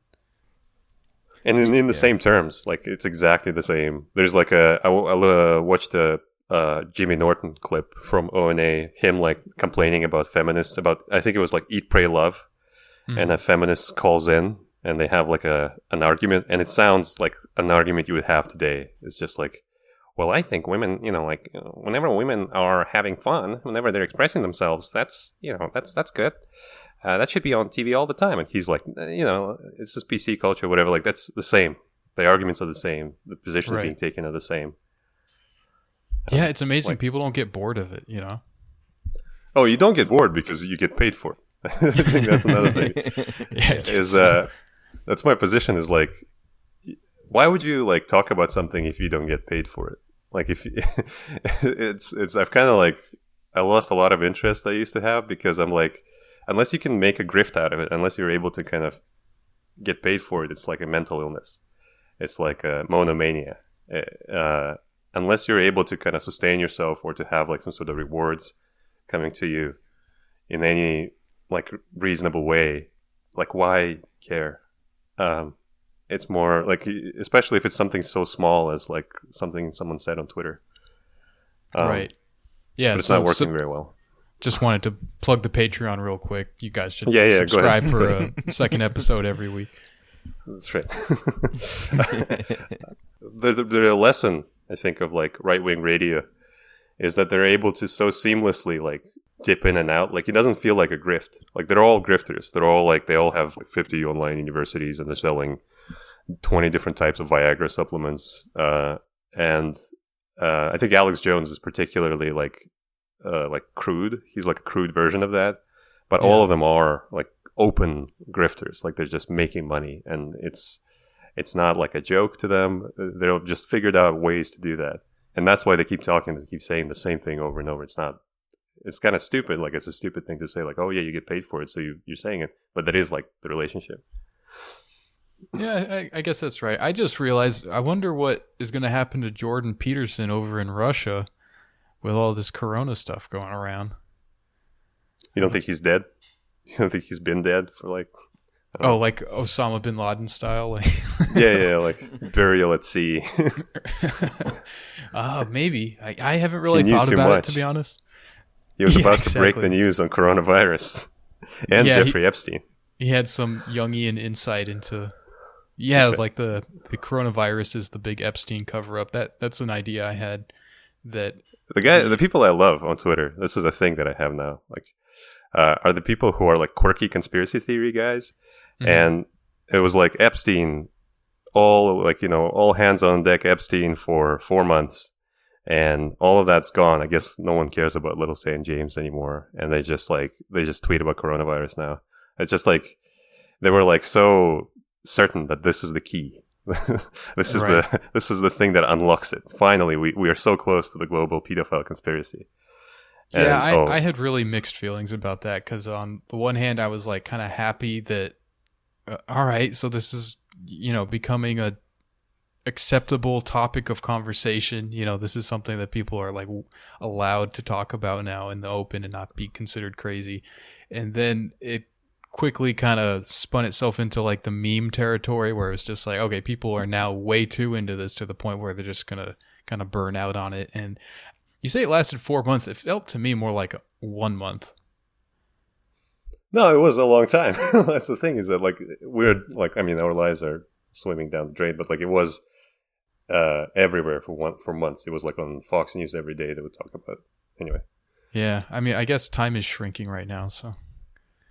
And in the same terms, like it's exactly the same. There's like I watched a Jimmy Norton clip from ONA, him like complaining about feminists, about, I think it was like Eat, Pray, Love. Mm-hmm. And a feminist calls in and they have like an argument, and it sounds like an argument you would have today. It's just like, well, I think women, like whenever women are having fun, whenever they're expressing themselves, that's good. That should be on TV all the time. And he's like, it's just PC culture, whatever. Like that's the same. The arguments are the same. The positions being taken are the same. Yeah, it's amazing. Like, people don't get bored of it, Oh, you don't get bored because you get paid for it. I think that's another thing. That's my position. Is like, why would you like talk about something if you don't get paid for it? Like if I've kind of like, I lost a lot of interest I used to have, because I'm like, unless you can make a grift out of it, unless you're able to kind of get paid for it, it's like a mental illness. It's like a monomania. Unless you're able to kind of sustain yourself or to have like some sort of rewards coming to you in any like reasonable way, like why care? It's more like, especially if it's something so small as like something someone said on Twitter. Right. Yeah. But it's not working very well. Just wanted to plug the Patreon real quick. You guys should subscribe for a second episode every week. That's right. The lesson, I think, of like right-wing radio is that they're able to so seamlessly like dip in and out. Like it doesn't feel like a grift. Like they're all grifters. They're all like, they all have like 50 online universities, and they're selling 20 different types of Viagra supplements. And I think Alex Jones is particularly like crude. He's like a crude version of that. But all of them are like open grifters. Like they're just making money, and it's not like a joke to them. They've just figured out ways to do that. And that's why they keep talking. They keep saying the same thing over and over. It's kind of stupid. Like it's a stupid thing to say, like, oh yeah, you get paid for it, so you're saying it. But that is like the relationship. Yeah, I guess that's right. I just realized, I wonder what is going to happen to Jordan Peterson over in Russia with all this corona stuff going around. You don't think he's dead? You don't think he's been dead for like... like Osama bin Laden style? Like yeah, like burial at sea. Maybe. I haven't really thought about it, to be honest. He was about to break the news on coronavirus and Jeffrey Epstein. He had some Jungian insight into... Yeah, like the coronavirus is the big Epstein cover-up. That's an idea I had. That the people I love on Twitter, this is a thing that I have now, like, are the people who are like quirky conspiracy theory guys. Mm-hmm. And it was like Epstein, all hands on deck Epstein for 4 months, and all of that's gone. I guess no one cares about Little St. James anymore, and they just tweet about coronavirus now. It's just like they were like so certain that this is the key. This is the thing that unlocks it. Finally, we are so close to the global pedophile conspiracy. And, I had really mixed feelings about that, because on the one hand, I was like kind of happy that all right, so this is becoming a acceptable topic of conversation. This is something that people are like allowed to talk about now in the open and not be considered crazy. And then it quickly kind of spun itself into like the meme territory, where it's just like, okay, people are now way too into this to the point where they're just gonna kind of burn out on it. And you say it lasted 4 months. It felt to me more like 1 month. No, it was a long time. That's the thing, is that like our lives are swimming down the drain, but like it was everywhere for months. It was like on Fox News every day they would talk about it. Anyway. Yeah, I mean, I guess time is shrinking right now, so.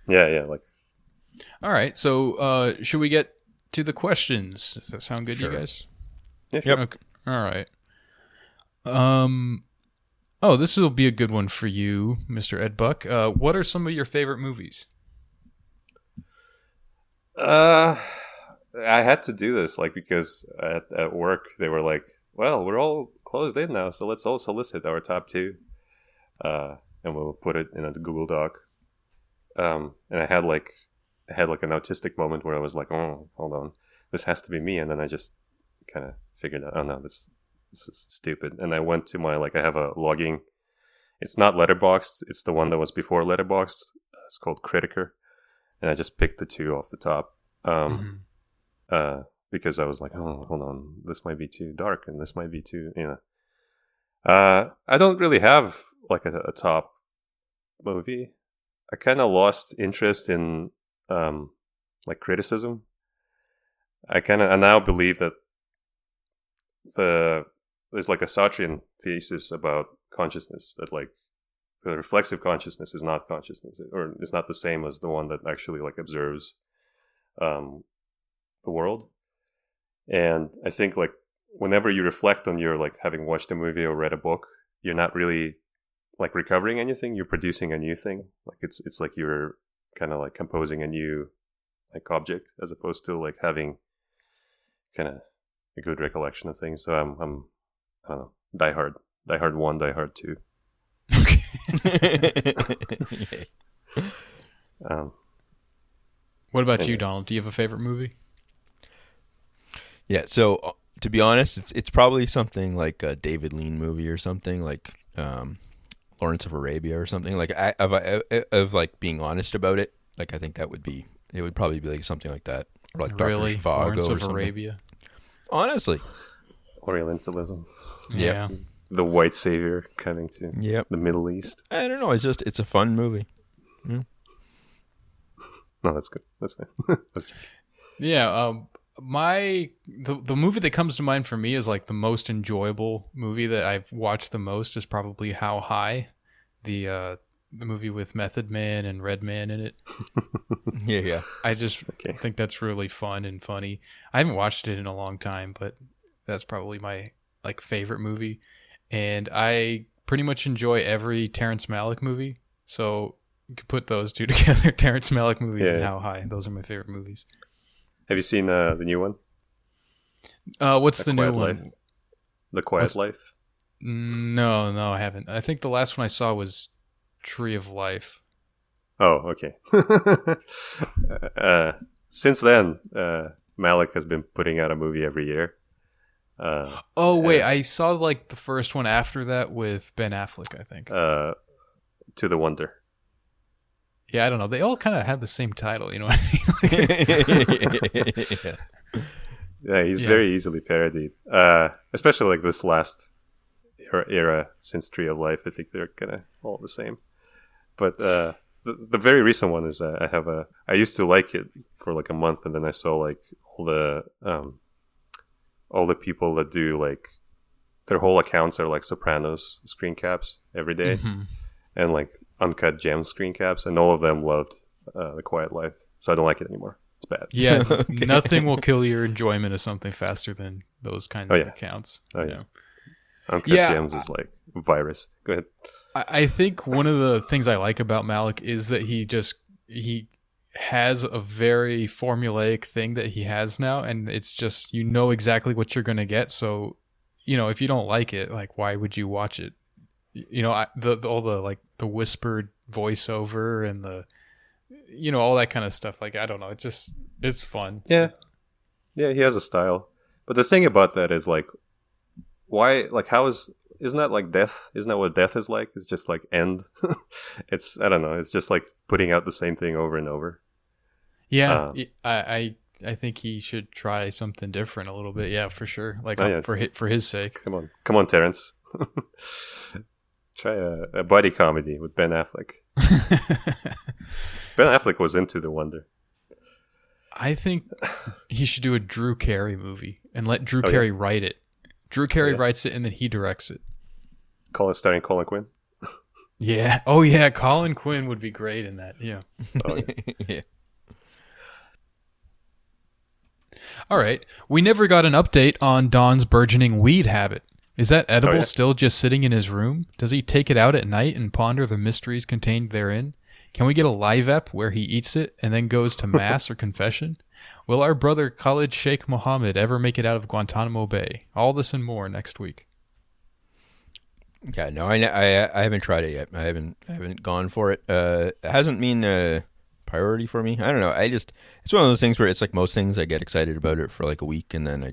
Yeah, like. All right, so should we get to the questions. Does that sound good, Sure. you guys? Yeah, sure. Okay. All right. This will be a good one for you, Mr. Ed Buck. What are some of your favorite movies? I had to do this, like, because at work they were like, "Well, we're all closed in now, so let's all solicit our top 2, and we'll put it in a Google Doc." And I had like an autistic moment where I was like, "Oh, hold on, this has to be me," and then I just kind of figured out, "Oh no, this is stupid." And I went to my, like, I have a logging. It's not Letterboxd. It's the one that was before Letterboxd. It's called Critiker, and I just picked the 2 off the top. Because I was like, "Oh, hold on, this might be too dark, and this might be too, I don't really have like a top movie. I kind of lost interest in like criticism. I now believe that there's like a Sartrean thesis about consciousness, that like the reflexive consciousness is not consciousness, or it's not the same as the one that actually like observes the world. And I think like whenever you reflect on your, like, having watched a movie or read a book, you're not really like recovering anything. You're producing a new thing. Like it's like you're kind of like composing a new like object, as opposed to like having kind of a good recollection of things. So I'm I don't know, Die Hard 1, Die Hard 2. Okay. What about you, anyway. Donald? Do you have a favorite movie? Yeah, so to be honest, it's probably something like a David Lean movie or something, like Lawrence of Arabia or something. Like of like being honest about it, like I think it would probably be like something like that, or like Really? Dr. Zhivago Lawrence or of something. Arabia? Honestly, Orientalism, Yeah. the white savior coming to yep. the Middle East. I don't know. It's a fun movie. No, that's good. That's fine. Yeah. The movie that comes to mind for me is like the most enjoyable movie that I've watched the most is probably How High, the movie with Method Man and Redman in it. Yeah. I just think that's really fun and funny. I haven't watched it in a long time, but that's probably my like favorite movie. And I pretty much enjoy every Terrence Malick movie. So you could put those two together, Terrence Malick movies and How High. Those are my favorite movies. Have you seen the new one? What's the new Life? one? The Quiet Life? No, I haven't. I think the last one I saw was Tree of Life. Oh, okay. Since then, Malick has been putting out a movie every year. Wait, I saw like the first one after that with Ben Affleck, I think. To the Wonder. Yeah, I don't know. They all kind of had the same title, you know what I mean? Yeah, he's very easily parodied. Especially like this last era since Tree of Life. I think they're kind of all the same. But the very recent one is I used to like it for like a month, and then I saw like all the people that do like their whole accounts are like Sopranos screen caps every day. Mm-hmm. And like Uncut Gems screen caps, and all of them loved The Quiet Life. So I don't like it anymore. It's bad. Yeah, nothing will kill your enjoyment of something faster than those kinds of accounts. Oh, you yeah. know? Uncut Gems is like a virus. Go ahead. I think one of the things I like about Malick is that he has a very formulaic thing that he has now, and it's just, you know exactly what you're going to get. So, you know, if you don't like it, like, why would you watch it? You know, all the like the whispered voiceover and the, you know, all that kind of stuff. Like, I don't know, it's fun. Yeah, he has a style. But the thing about that is like, why? Like, isn't that like death? Isn't that what death is like? It's just like end. I don't know. It's just like putting out the same thing over and over. Yeah, I think he should try something different a little bit. Yeah, for sure. Like for his sake. Come on, Terrence. Try a buddy comedy with Ben Affleck. Ben Affleck was into The Wonder. I think he should do a Drew Carey movie and let Drew Carey write it. Drew Carey writes it and then he directs it. Starring Colin Quinn. Yeah. Oh yeah, Colin Quinn would be great in that. Yeah. Oh, yeah. Yeah. All right. We never got an update on Don's burgeoning weed habit. Is that edible still just sitting in his room? Does he take it out at night and ponder the mysteries contained therein? Can we get a live ep where he eats it and then goes to mass or confession? Will our brother Khalid Sheikh Mohammed ever make it out of Guantanamo Bay? All this and more next week. Yeah, no, I haven't tried it yet. I haven't gone for it. It hasn't been a priority for me. I don't know. It's one of those things where it's like most things, I get excited about it for like a week and then I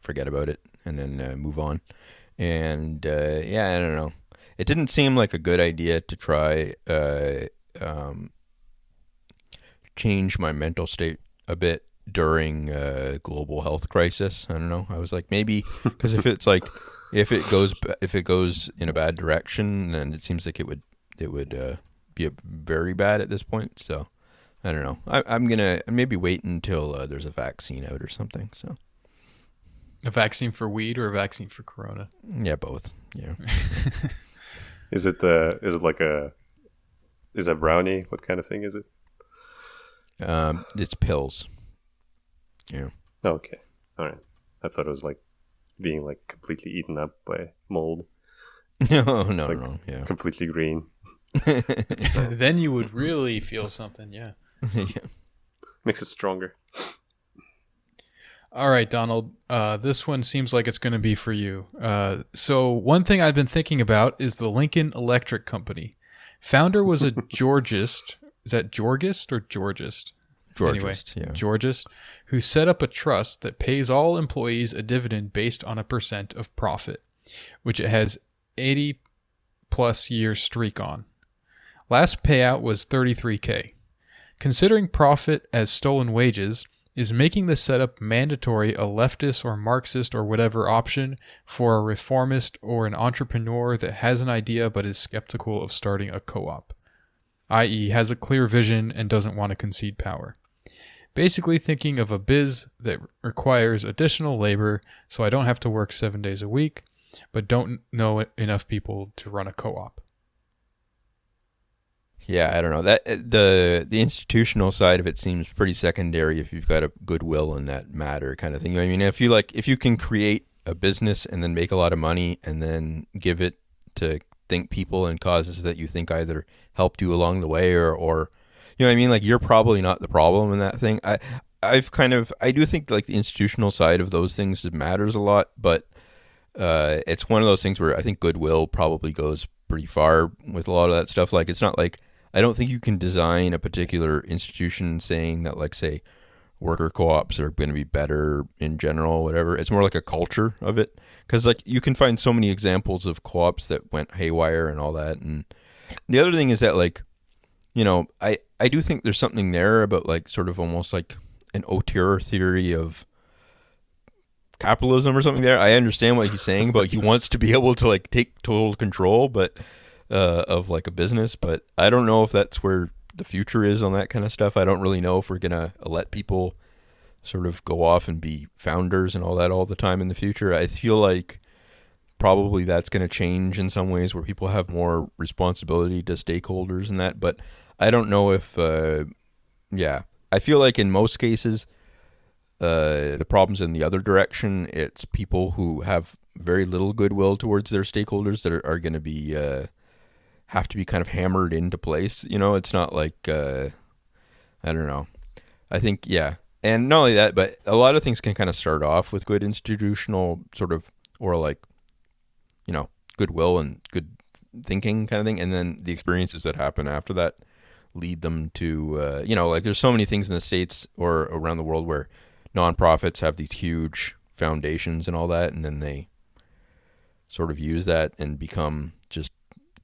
forget about it and then move on. And I don't know. It didn't seem like a good idea to try change my mental state a bit during a global health crisis. I don't know. I was like, maybe because if it goes in a bad direction, then it seems like it would be very bad at this point. So I don't know. I'm gonna maybe wait until there's a vaccine out or something. So a vaccine for weed or a vaccine for corona? Yeah, both. Yeah. Is it brownie? What kind of thing is it? It's pills. Yeah. Okay. All right. I thought it was like being like completely eaten up by mold. No. Yeah. Completely green. Then you would really feel something. Yeah. Yeah. Makes it stronger. All right, Donald. This one seems like it's going to be for you. So one thing I've been thinking about is the Lincoln Electric Company. Founder was a Georgist. Is that Georgist or Georgist? Georgist, anyway, yeah. Georgist, who set up a trust that pays all employees a dividend based on a % of profit, which it has 80-plus year streak on. Last payout was $33K. Considering profit as stolen wages, is making the setup mandatory a leftist or Marxist or whatever option for a reformist or an entrepreneur that has an idea but is skeptical of starting a co-op, i.e. has a clear vision and doesn't want to concede power? Basically thinking of a biz that requires additional labor so I don't have to work 7 days a week, but don't know enough people to run a co-op. Yeah, I don't know. That the institutional side of it seems pretty secondary if you've got a goodwill in that matter kind of thing. I mean, if you can create a business and then make a lot of money and then give it to think people and causes that you think either helped you along the way or you know what I mean? Like, you're probably not the problem in that thing. I do think like the institutional side of those things matters a lot, but it's one of those things where I think goodwill probably goes pretty far with a lot of that stuff. Like, it's not like, I don't think you can design a particular institution saying that, like, say, worker co-ops are going to be better in general, whatever. It's more like a culture of it. Because, like, you can find so many examples of co-ops that went haywire and all that. And the other thing is that, like, you know, I do think there's something there about, like, sort of almost like an auteur theory of capitalism or something there. I understand what he's saying, but he wants to be able to, like, take total control, but of, like, a business. But I don't know if that's where the future is on that kind of stuff. I don't really know if we're going to let people sort of go off and be founders and all that all the time in the future. I feel like probably that's going to change in some ways where people have more responsibility to stakeholders and that. But I don't know if, I feel like in most cases, the problem's in the other direction. It's people who have very little goodwill towards their stakeholders that are going to be, have to be kind of hammered into place. You know, it's not like, I don't know. I think, yeah. And not only that, but a lot of things can kind of start off with good institutional sort of, or like, you know, goodwill and good thinking kind of thing. And then the experiences that happen after that lead them to, you know, like there's so many things in the States or around the world where nonprofits have these huge foundations and all that. And then they sort of use that and become just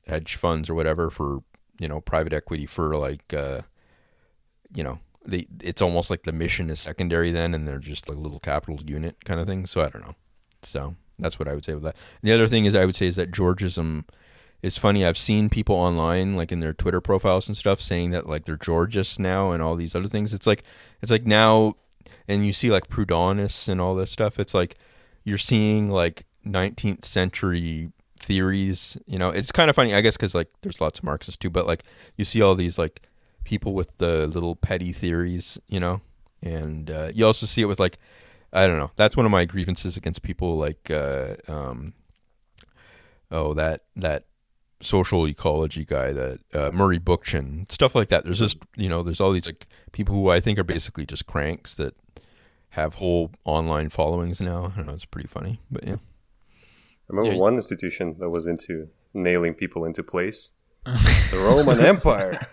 hedge funds or whatever for, you know, private equity for like, you know, it's almost like the mission is secondary then, and they're just like a little capital unit kind of thing. So I don't know. So that's what I would say with that. And the other thing is I would say is that Georgism is funny. I've seen people online, like in their Twitter profiles and stuff, saying that like they're Georgists now and all these other things. It's like now, and you see like Proudhonists and all this stuff. It's like you're seeing like 19th century theories. You know, it's kind of funny, I guess, because like there's lots of Marxists too, but like you see all these like people with the little petty theories, you know, And you also see it with like, I don't know. That's one of my grievances against people like, that social ecology guy, that Murray Bookchin, stuff like that. There's just, there's all these like people who I think are basically just cranks that have whole online followings now. I don't know. It's pretty funny, but yeah. I remember one institution that was into nailing people into place. The Roman Empire.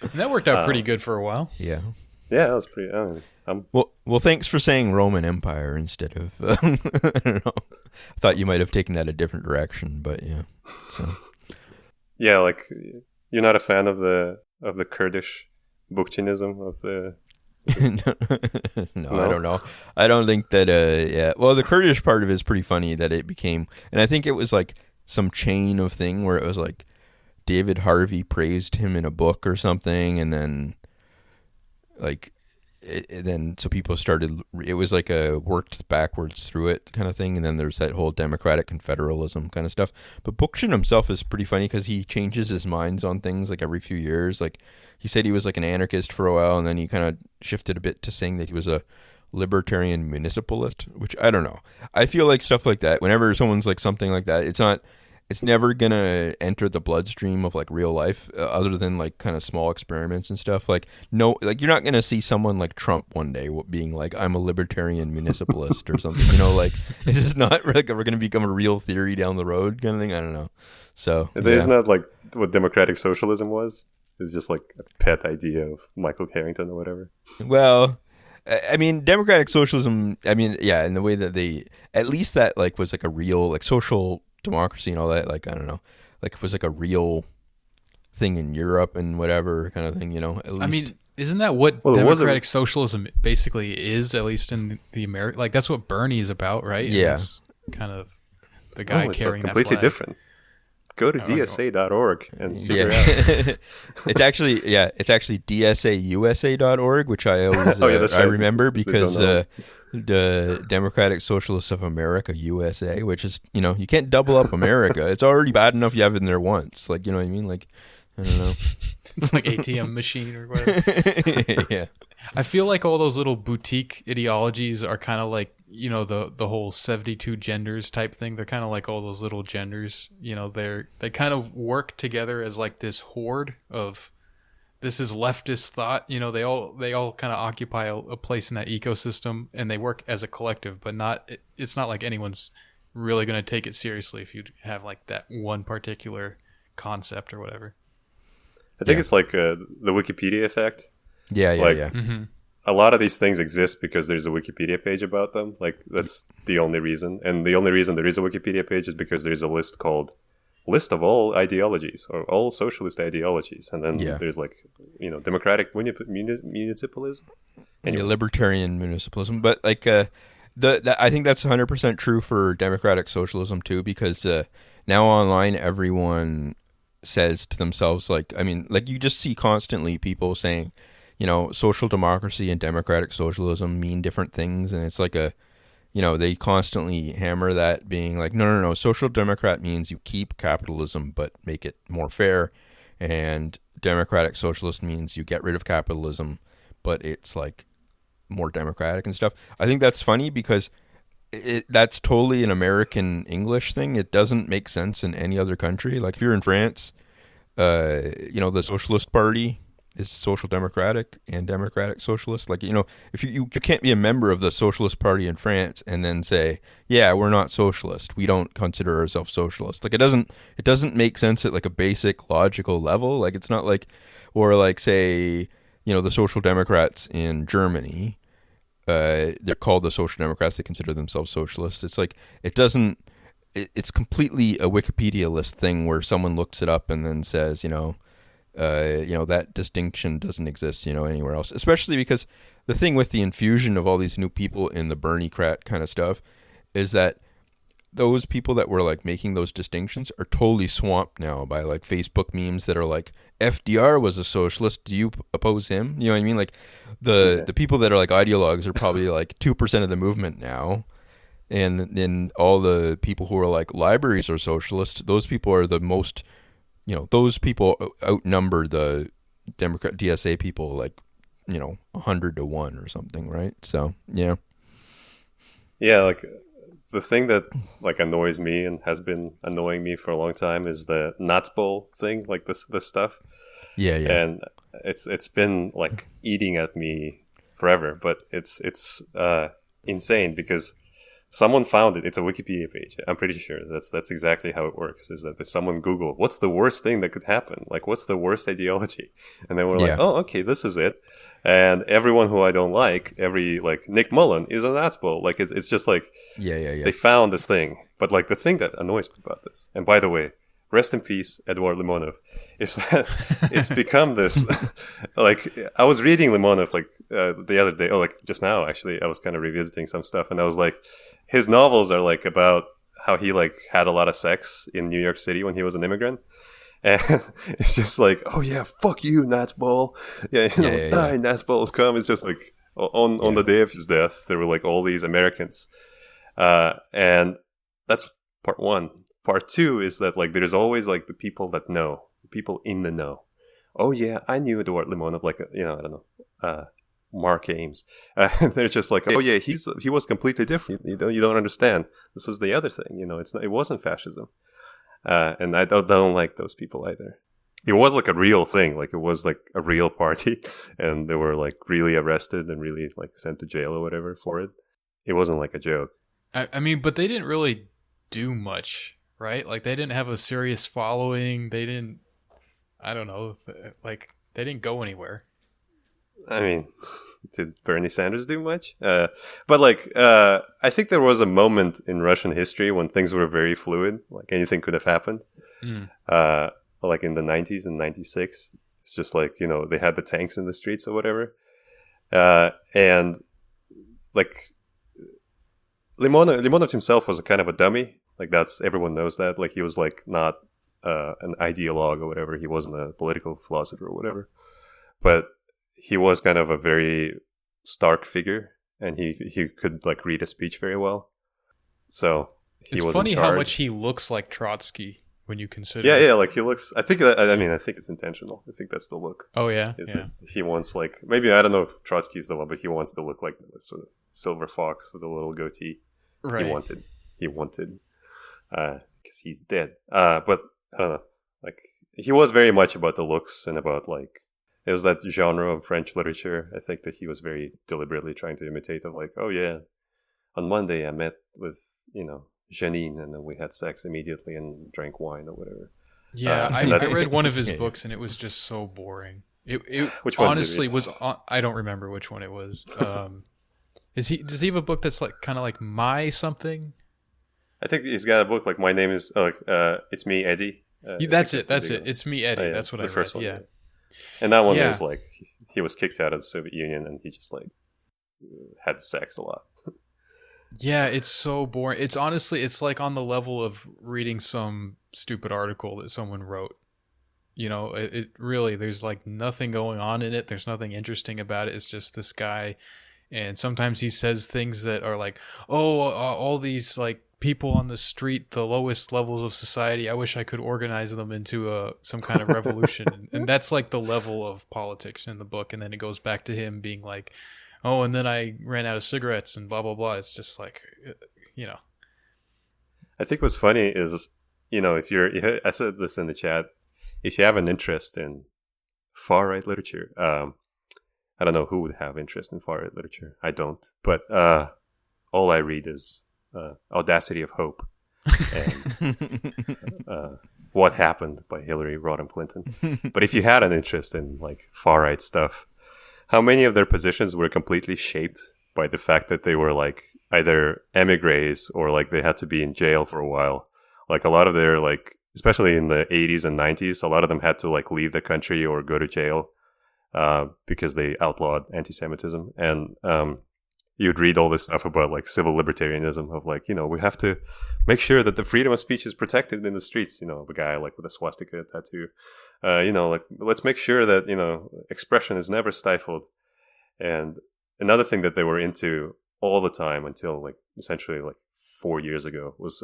And that worked out pretty good for a while. Yeah. Yeah, that was pretty. Well, thanks for saying Roman Empire instead of. I don't know. I thought you might have taken that a different direction, but yeah. So. Yeah, like you're not a fan of the Kurdish Bookchinism of the. No, I don't know. I don't think that. Yeah. Well, the Kurdish part of it is pretty funny that it became, and I think it was like some chain of thing where it was like David Harvey praised him in a book or something, and then like so people started, it was like a worked backwards through it kind of thing, and then there's that whole democratic confederalism kind of stuff. But Bookchin himself is pretty funny because he changes his minds on things like every few years. Like he said he was like an anarchist for a while, and then he kind of shifted a bit to saying that he was a libertarian municipalist, which I don't know. I feel like stuff like that, whenever someone's like something like that, it's never gonna enter the bloodstream of like real life, other than like kind of small experiments and stuff. Like no, like you're not gonna see someone like Trump one day being like, I'm a libertarian municipalist or something. Like it's just not like ever gonna become a real theory down the road kind of thing. I don't know. So it's not like what democratic socialism was. It's just like a pet idea of Michael Carrington or whatever. Well, I mean, democratic socialism. I mean, yeah, in the way that they, at least that like was like a real like social democracy and all that, like I don't know, like it was like a real thing in Europe and whatever kind of thing, at least. I mean, isn't that what democratic socialism basically is, at least in the America? Like that's what Bernie's about, right? Yeah. It's kind of the guy it's carrying completely that flag. different. Go to dsa.org and figure out. It's actually dsausa.org, which I always right. I remember because the Democratic Socialists of America, USA, which is, you can't double up America. It's already bad enough you have it in there once. Like, you know what I mean? Like, I don't know. It's like ATM machine or whatever. Yeah. I feel like all those little boutique ideologies are kind of like, the whole 72 genders type thing. They're kind of like all those little genders. They kind of work together as like this horde of, this is leftist thought. They all kind of occupy a place in that ecosystem, and they work as a collective, but it's not like anyone's really going to take it seriously if you have like that one particular concept or whatever. I think it's like the Wikipedia effect. Yeah. Mm-hmm. A lot of these things exist because there's a Wikipedia page about them. Like that's the only reason. And the only reason there is a Wikipedia page is because there's a list called List of All Ideologies or All Socialist Ideologies. And then there's like, democratic municipalism. Anyway. Libertarian municipalism. But like I think that's 100% true for democratic socialism too, because now online everyone says to themselves, like, I mean, like you just see constantly people saying, social democracy and democratic socialism mean different things. And it's like they constantly hammer that, being like, no. Social democrat means you keep capitalism, but make it more fair. And democratic socialist means you get rid of capitalism, but it's like more democratic and stuff. I think that's funny because that's totally an American English thing. It doesn't make sense in any other country. Like if you're in France, the Socialist Party is social democratic and democratic socialist. Like, if you can't be a member of the Socialist Party in France and then say, yeah, we're not socialist, we don't consider ourselves socialist. Like it doesn't make sense at like a basic logical level. Like it's not like, or like say, the Social Democrats in Germany, they're called the Social Democrats, they consider themselves socialist. It's like it's completely a Wikipedia list thing where someone looks it up and then says, that distinction doesn't exist, anywhere else. Especially because the thing with the infusion of all these new people in the Bernie-crat kind of stuff is that those people that were like making those distinctions are totally swamped now by like Facebook memes that are like, FDR was a socialist, do you oppose him? You know what I mean? Like the people that are like ideologues are probably like 2% of the movement now. And then all the people who are like libraries are socialist, those people are the most, those people outnumber the Democrat DSA people like 100 to 1 or something, right? So yeah. Yeah, like the thing that like annoys me and has been annoying me for a long time is the nuts bowl thing, like this stuff. Yeah. And it's been like eating at me forever, but it's insane because someone found it. It's a Wikipedia page. I'm pretty sure that's exactly how it works. Is that if someone Google what's the worst thing that could happen, like what's the worst ideology, and then we're like, oh, okay, this is it. And everyone who I don't like, like Nick Mullen is an asshole. Like it's just like they found this thing. But like the thing that annoys me about this, and by the way, rest in peace, Eduard Limonov, is that it's become this. Like I was reading Limonov like the other day, like just now actually. I was kind of revisiting some stuff, and I was like, his novels are like about how he like had a lot of sex in New York City when he was an immigrant. And it's just like, oh yeah, fuck you, Natsball. Yeah, die, Natsball's come. It's just like on the day of his death, there were like all these Americans. And that's part one. Part two is that like there's always like the people that know, people in the know. Oh yeah, I knew Eduard Limonov, like, I don't know, Mark Ames. They're just like, oh yeah, he was completely different. You don't understand. This was the other thing. It wasn't fascism. And I don't like those people either. It was like a real thing, like it was like a real party, and they were like really arrested and really like sent to jail or whatever for it. It wasn't like a joke. I mean, but they didn't really do much, right? Like they didn't have a serious following. They didn't, I don't know, like they didn't go anywhere. I mean, did Bernie Sanders do much? But like, I think there was a moment in Russian history when things were very fluid. Like anything could have happened. Like in the 90s and 96. It's just like, they had the tanks in the streets or whatever. And like, Limonov himself was a kind of a dummy. Like everyone knows that. Like he was like not an ideologue or whatever. He wasn't a political philosopher or whatever. But he was kind of a very stark figure, and he could like read a speech very well. So it's funny how much he looks like Trotsky when you consider. Yeah, like he looks. I think it's intentional. I think that's the look. Oh yeah. He wants like maybe I don't know if Trotsky's the one, but he wants to look like this sort of silver fox with a little goatee. Right. He wanted, because he's dead. But I don't know. Like he was very much about the looks and about like. It was that genre of French literature, I think, that he was very deliberately trying to imitate of like, oh yeah, on Monday I met with, Janine, and then we had sex immediately and drank wine or whatever. Yeah, I read one of his books and it was just so boring. Which honestly was, I don't remember which one it was. Does he have a book that's like kind of like My something? I think he's got a book like My Name is, It's Me, Eddie. That's it. It's Me, Eddie. That's what I read. First one, yeah. And that one is like he was kicked out of the Soviet Union and he just like had sex a lot. Yeah, it's so boring. It's like on the level of reading some stupid article that someone wrote. It really, there's like nothing going on in it. There's nothing interesting about it. It's just this guy, and sometimes he says things that are like, oh, all these like people on the street, the lowest levels of society, I wish I could organize them into some kind of revolution. And that's like the level of politics in the book. And then it goes back to him being like, oh, and then I ran out of cigarettes and blah, blah, blah. It's just like, I think what's funny is, I said this in the chat, if you have an interest in far-right literature, I don't know who would have interest in far-right literature. I don't. But all I read is Audacity of Hope and What Happened by Hillary Rodham Clinton. But if you had an interest in like far-right stuff, how many of their positions were completely shaped by the fact that they were like either emigres or like they had to be in jail for a while? Like a lot of their like, especially in the 80s and 90s, a lot of them had to like leave the country or go to jail because they outlawed anti-Semitism. And you'd read all this stuff about like civil libertarianism of like, we have to make sure that the freedom of speech is protected in the streets. The guy like with a swastika tattoo, like let's make sure that, expression is never stifled. And another thing that they were into all the time until like essentially like 4 years ago was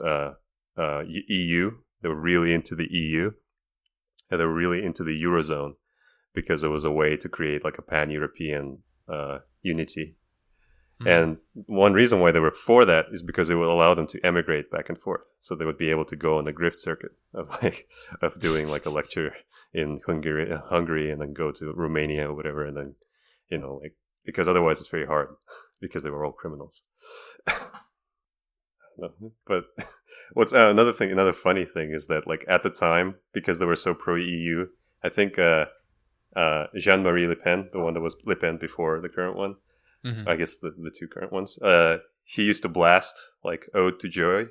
EU. They were really into the EU and they were really into the Eurozone because it was a way to create like a pan-European unity. And one reason why they were for that is because it would allow them to emigrate back and forth. So they would be able to go on the grift circuit of doing like a lecture in Hungary and then go to Romania or whatever. And then, like, because otherwise it's very hard because they were all criminals. But what's another funny thing is that like at the time, because they were so pro-EU, I think Jean-Marie Le Pen, the one that was Le Pen before the current one, I guess the two current ones, he used to blast like Ode to Joy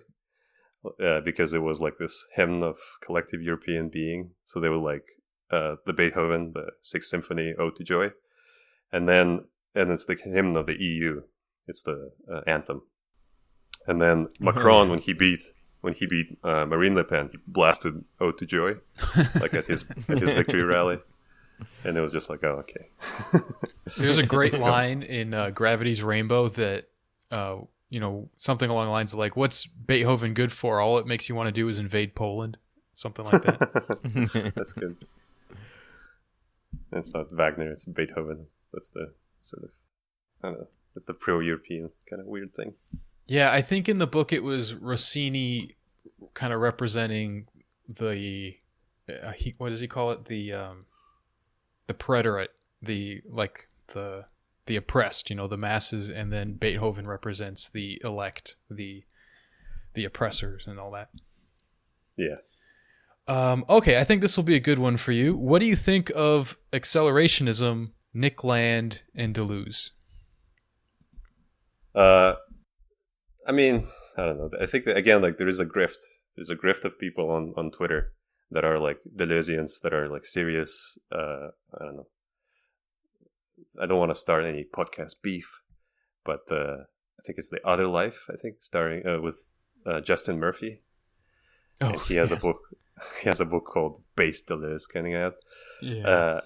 because it was like this hymn of collective European being. So they would like the Beethoven, the Sixth Symphony, Ode to Joy, and it's the hymn of the EU. It's the anthem. And then Macron, when he beat Marine Le Pen, he blasted Ode to Joy, like at his victory rally. And it was just like, oh, okay. There's a great line in Gravity's Rainbow that, something along the lines of like, what's Beethoven good for? All it makes you want to do is invade Poland. Something like that. That's good. It's not Wagner, it's Beethoven. That's the sort of, I don't know, it's the pro-European kind of weird thing. Yeah, I think in the book it was Rossini kind of representing the, what does he call it? The preterite, the oppressed, the masses, and then Beethoven represents the elect, the oppressors and all that. Yeah. Okay, I think this will be a good one for you. What do you think of accelerationism, Nick Land and Deleuze? I mean, I don't know. I think that, again, like there is a grift. There's a grift of people on Twitter that are like Deleuzians, that are like serious. I don't know. I don't want to start any podcast beef, but I think it's The Other Life. I think starring with Justin Murphy. Oh, and he has a book. He has a book called Base Deleuze coming out. Yeah.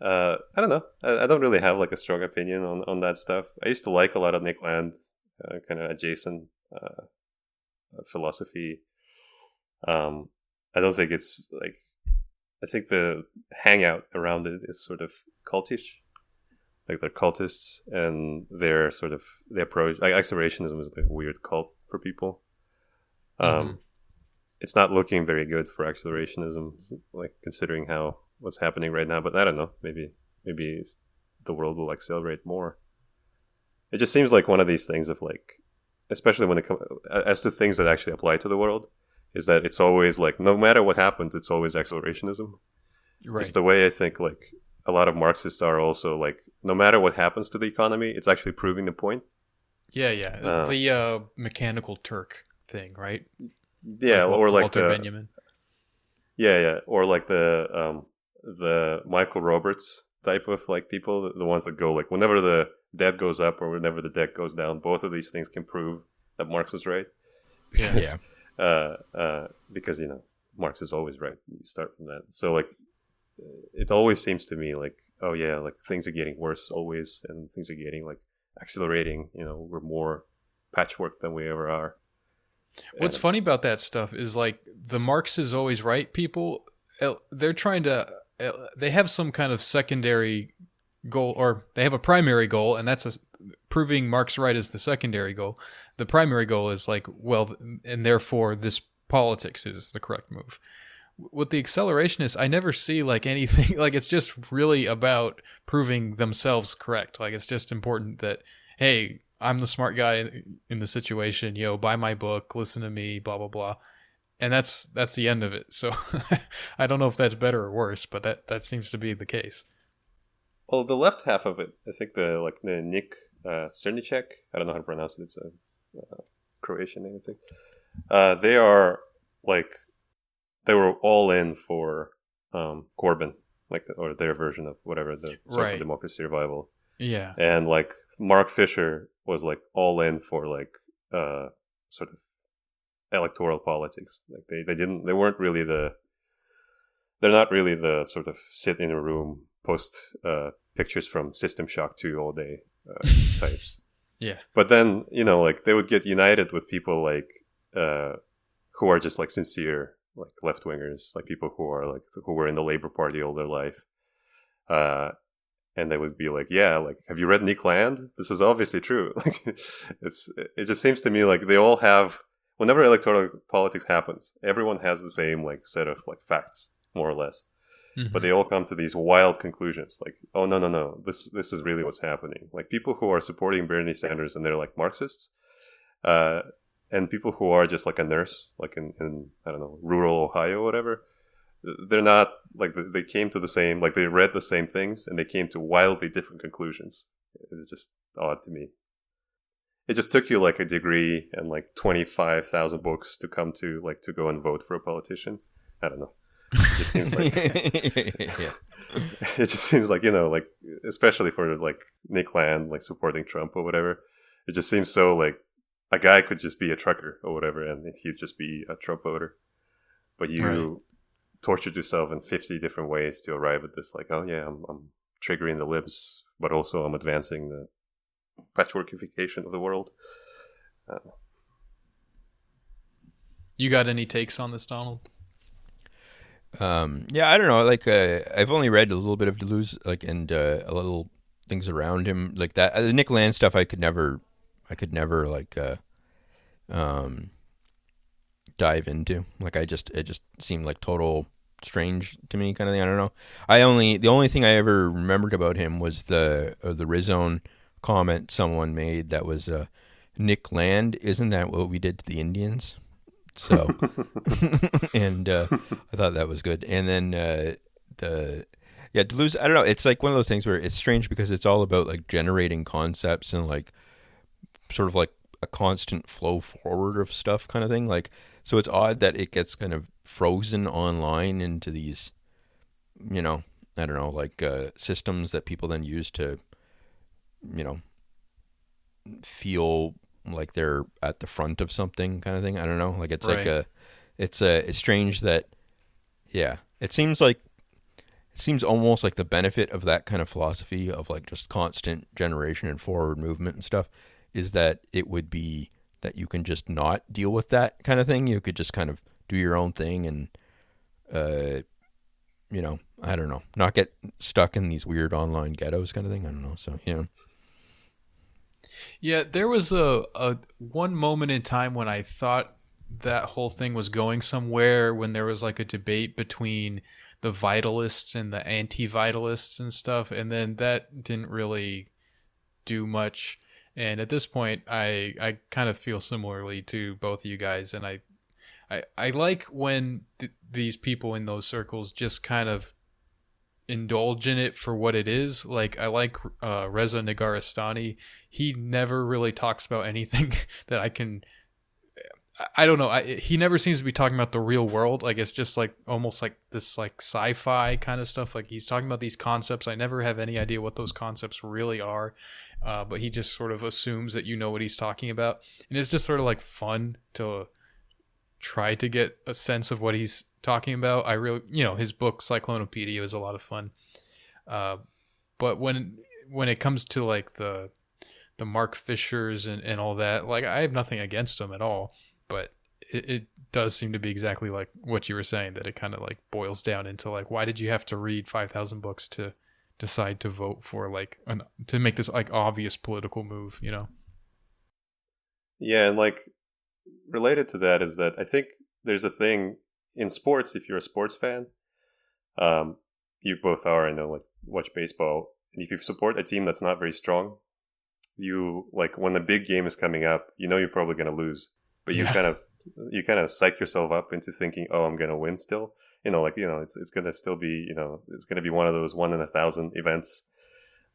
I don't know. I don't really have like a strong opinion on that stuff. I used to like a lot of Nick Land, kind of adjacent philosophy. I don't think it's like. I think the hangout around it is sort of cultish. Like they're cultists, and their approach. Like accelerationism is like a weird cult for people. It's not looking very good for accelerationism, like considering what's happening right now. But I don't know. Maybe the world will accelerate more. It just seems like one of these things of like, especially when it comes as to things that actually apply to the world, is that it's always like no matter what happens, it's always accelerationism. Right. It's the way I think like a lot of Marxists are also like, no matter what happens to the economy, it's actually proving the point. Yeah. The mechanical Turk thing, right? Yeah, like or like Walter Benjamin. Yeah, or like the Michael Roberts type of like people, the ones that go like whenever the debt goes up or whenever the debt goes down, both of these things can prove that Marx was right. Because, because Marx is always right. You start from that. So like, it always seems to me like, oh yeah, like things are getting worse always, and things are getting like accelerating. We're more patchwork than we ever are. What's funny about that stuff is like the Marx is always right people, they're trying to, they have some kind of secondary goal, or they have a primary goal, and that's proving Marx right is the secondary goal. The primary goal is like, well, and therefore this politics is the correct move. With the accelerationists, I never see like anything, like it's just really about proving themselves correct. Like it's just important that, hey, I'm the smart guy in the situation, buy my book, listen to me, blah, blah, blah. And that's the end of it. So I don't know if that's better or worse, but that seems to be the case. Well, the left half of it, I think the Nick Cernicek, I don't know how to pronounce it. It's a Croatian name, I think. They are like, they were all in for Corbyn, like, or their version of whatever, the social democracy revival. Yeah. And like Mark Fisher was like all in for like sort of electoral politics. Like they're not really the sort of sit in a room, post pictures from System Shock 2 all day types. Yeah. But then, like they would get united with people like who are just like sincere, like left wingers, like people who were in the Labour Party all their life. and they would be like, yeah, like, have you read Nick Land? This is obviously true. Like, it just seems to me like they all have, whenever electoral politics happens, everyone has the same like set of like facts, more or less. Mm-hmm. But they all come to these wild conclusions, like, oh no, this is really what's happening. Like people who are supporting Bernie Sanders and they're like Marxists, and people who are just like a nurse, like in I don't know, rural Ohio or whatever. They're not like they came to the same, like they read the same things and they came to wildly different conclusions. It's just odd to me. It just took you like a degree and like 25,000 books to come to like to go and vote for a politician. I don't know. It just seems like Yeah. it just seems like, you know, like especially for like Nick Land, like supporting Trump or whatever. It just seems so like a guy could just be a trucker or whatever and he'd just be a Trump voter. But you tortured yourself in 50 different ways to arrive at this, like, oh yeah, I'm triggering the libs, but also I'm advancing the patchworkification of the world. You got any takes on this, Donald? Yeah, I don't know. Like, I've only read a little bit of Deleuze, like, and a little things around him, like that. The Nick Land stuff, I could never, like, dive into. Like, it just seemed like total strange to me, kind of thing. I don't know. The only thing I ever remembered about him was the Rizone comment someone made that was, Nick Land, isn't that what we did to the Indians? So, and I thought that was good. And then Deleuze, I don't know. It's like one of those things where it's strange because it's all about like generating concepts and like sort of like a constant flow forward of stuff kind of thing. Like, so it's odd that it gets kind of frozen online into these, you know, I don't know, like systems that people then use to, you know, feel like they're at the front of something kind of thing. I don't know. Like it's Right. it's strange that, yeah, it seems almost like the benefit of that kind of philosophy of like just constant generation and forward movement and stuff is that it would be that you can just not deal with that kind of thing. You could just kind of do your own thing and, you know, I don't know, not get stuck in these weird online ghettos kind of thing. I don't know. So, yeah. Yeah, there was a one moment in time when I thought that whole thing was going somewhere, when there was like a debate between the vitalists and the anti-vitalists and stuff, and then that didn't really do much. And at this point, I kind of feel similarly to both of you guys, and I like when these people in those circles just kind of indulge in it for what it is. Like, I like Reza Negarestani. He never really talks about anything that I don't know. He never seems to be talking about the real world. Like, it's just like almost like this like sci-fi kind of stuff. Like, he's talking about these concepts. I never have any idea what those concepts really are. But he just sort of assumes that you know what he's talking about. And it's just sort of like fun to try to get a sense of what he's talking about. I really, you know, his book Cyclonopedia is a lot of fun. But when it comes to like the Mark Fishers and all that, like, I have nothing against them at all, but it does seem to be exactly like what you were saying, that it kind of like boils down into like, why did you have to read 5,000 books to decide to vote for like to make this like obvious political move, you know? Yeah, and like related to that is that I think there's a thing in sports. If you're a sports fan, you both are, I know, like watch baseball, and if you support a team that's not very strong, you like when the big game is coming up, you know you're probably going to lose, but you kind of psych yourself up into thinking, oh, I'm going to win still. You know, like, you know, it's going to still be, you know, it's going to be one of those 1 in 1,000 events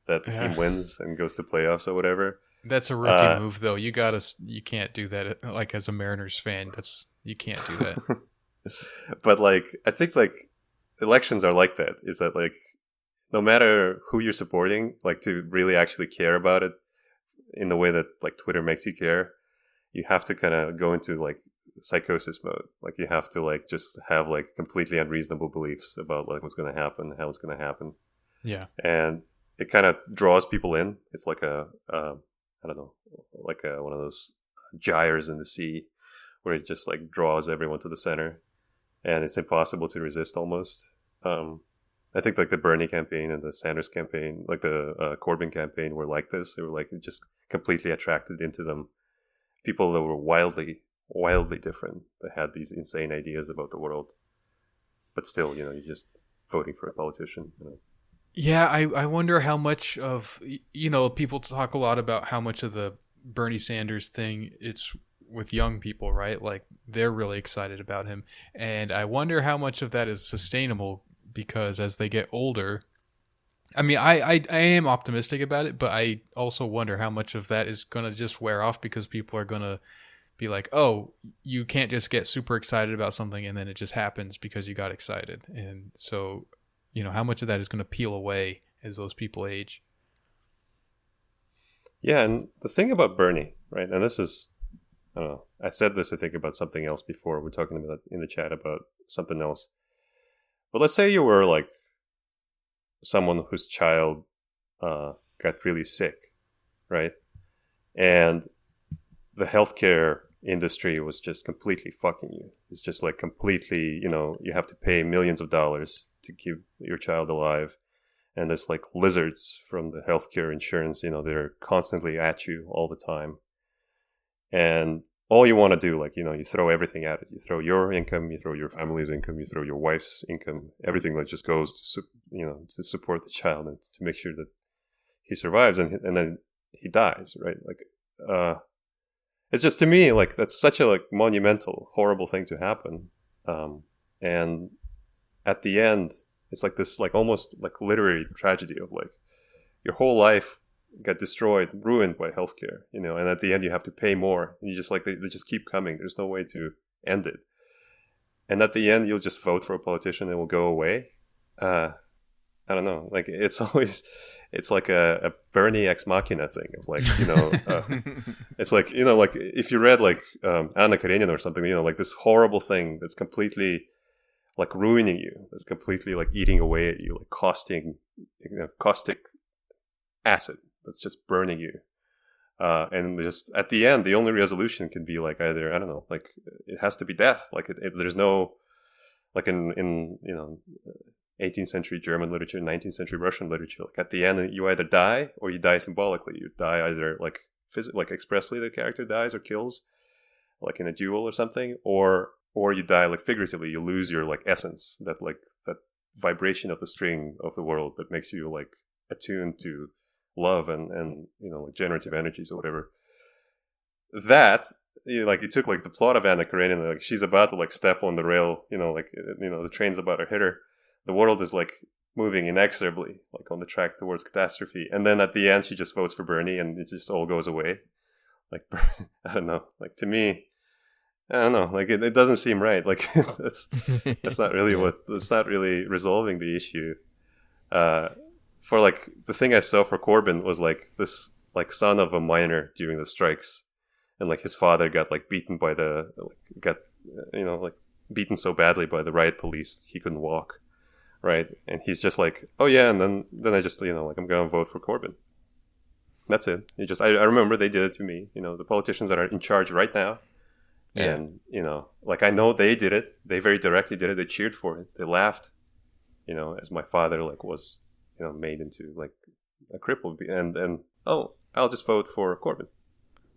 that the team wins and goes to playoffs or whatever. That's a rookie move, though. You can't do that. Like, as a Mariners fan, you can't do that. But like, I think like elections are like that. Is that like, no matter who you're supporting, like to really actually care about it in the way that like Twitter makes you care, you have to kind of go into like psychosis mode. Like, you have to like just have like completely unreasonable beliefs about like what's going to happen, how it's going to happen. Yeah. And it kind of draws people in. It's like I don't know, like one of those gyres in the sea where it just like draws everyone to the center, and it's impossible to resist almost. I think like the Bernie campaign and the Sanders campaign, like the Corbyn campaign, were like this. They were like just completely attracted into them. People that were wildly different, that had these insane ideas about the world, but still, you're just voting for a politician. Yeah, I wonder how much of, people talk a lot about how much of the Bernie Sanders thing it's with young people, right? Like they're really excited about him. And I wonder how much of that is sustainable, because as they get older, I mean, I am optimistic about it, but I also wonder how much of that is going to just wear off, because people are going to be like, oh, you can't just get super excited about something and then it just happens because you got excited. And so, how much of that is going to peel away as those people age? Yeah, and the thing about Bernie, right? And this is, I don't know, I said this, I think, about something else before. We're talking about in the chat about something else. But let's say you were like someone whose child got really sick, right? And the healthcare industry was just completely fucking you. It's just like completely, you have to pay millions of dollars to keep your child alive. And there's like lizards from the healthcare insurance, they're constantly at you all the time. And all you want to do, like, you throw everything at it. You throw your income, you throw your family's income, you throw your wife's income, everything that just goes to, to support the child and to make sure that he survives, and then he dies, right? Like, it's just, to me, like, that's such a like monumental, horrible thing to happen. And at the end, it's like this, like almost like literary tragedy of like your whole life got destroyed, ruined by healthcare, and at the end you have to pay more, and you just like they just keep coming. There's no way to end it, and at the end you'll just vote for a politician and it will go away. I don't know, like it's like a Bernie ex machina thing of like, it's like, like if you read like Anna Karenina or something, like this horrible thing that's completely like ruining you, that's completely like eating away at you, like caustic acid that's just burning you, and just at the end the only resolution can be like either, I don't know, like it has to be death. Like there's no, like in 18th century German literature, 19th century Russian literature, like at the end you either die or you die symbolically. You die either like like expressly, the character dies or kills, like in a duel or something, or you die like figuratively. You lose your like essence, that vibration of the string of the world that makes you like attuned to love and like generative energies or whatever. That, like it took like the plot of Anna Karenina, like she's about to like step on the rail, the train's about to hit her. The world is like moving inexorably, like on the track towards catastrophe, and then at the end she just votes for Bernie and it just all goes away. Like I don't know, like to me, I don't know, like it doesn't seem right. Like that's not really that's not really resolving the issue. For like the thing I saw for Corbyn was like this like son of a miner during the strikes, and like his father got like beaten by beaten so badly by the riot police he couldn't walk, right? And he's just like, oh yeah, and then I just like I'm gonna vote for Corbyn. That's it. I remember they did it to me. The politicians that are in charge right now, yeah. And like I know they did it. They very directly did it. They cheered for it. They laughed, as my father like was made into like a cripple, and oh, I'll just vote for Corbyn.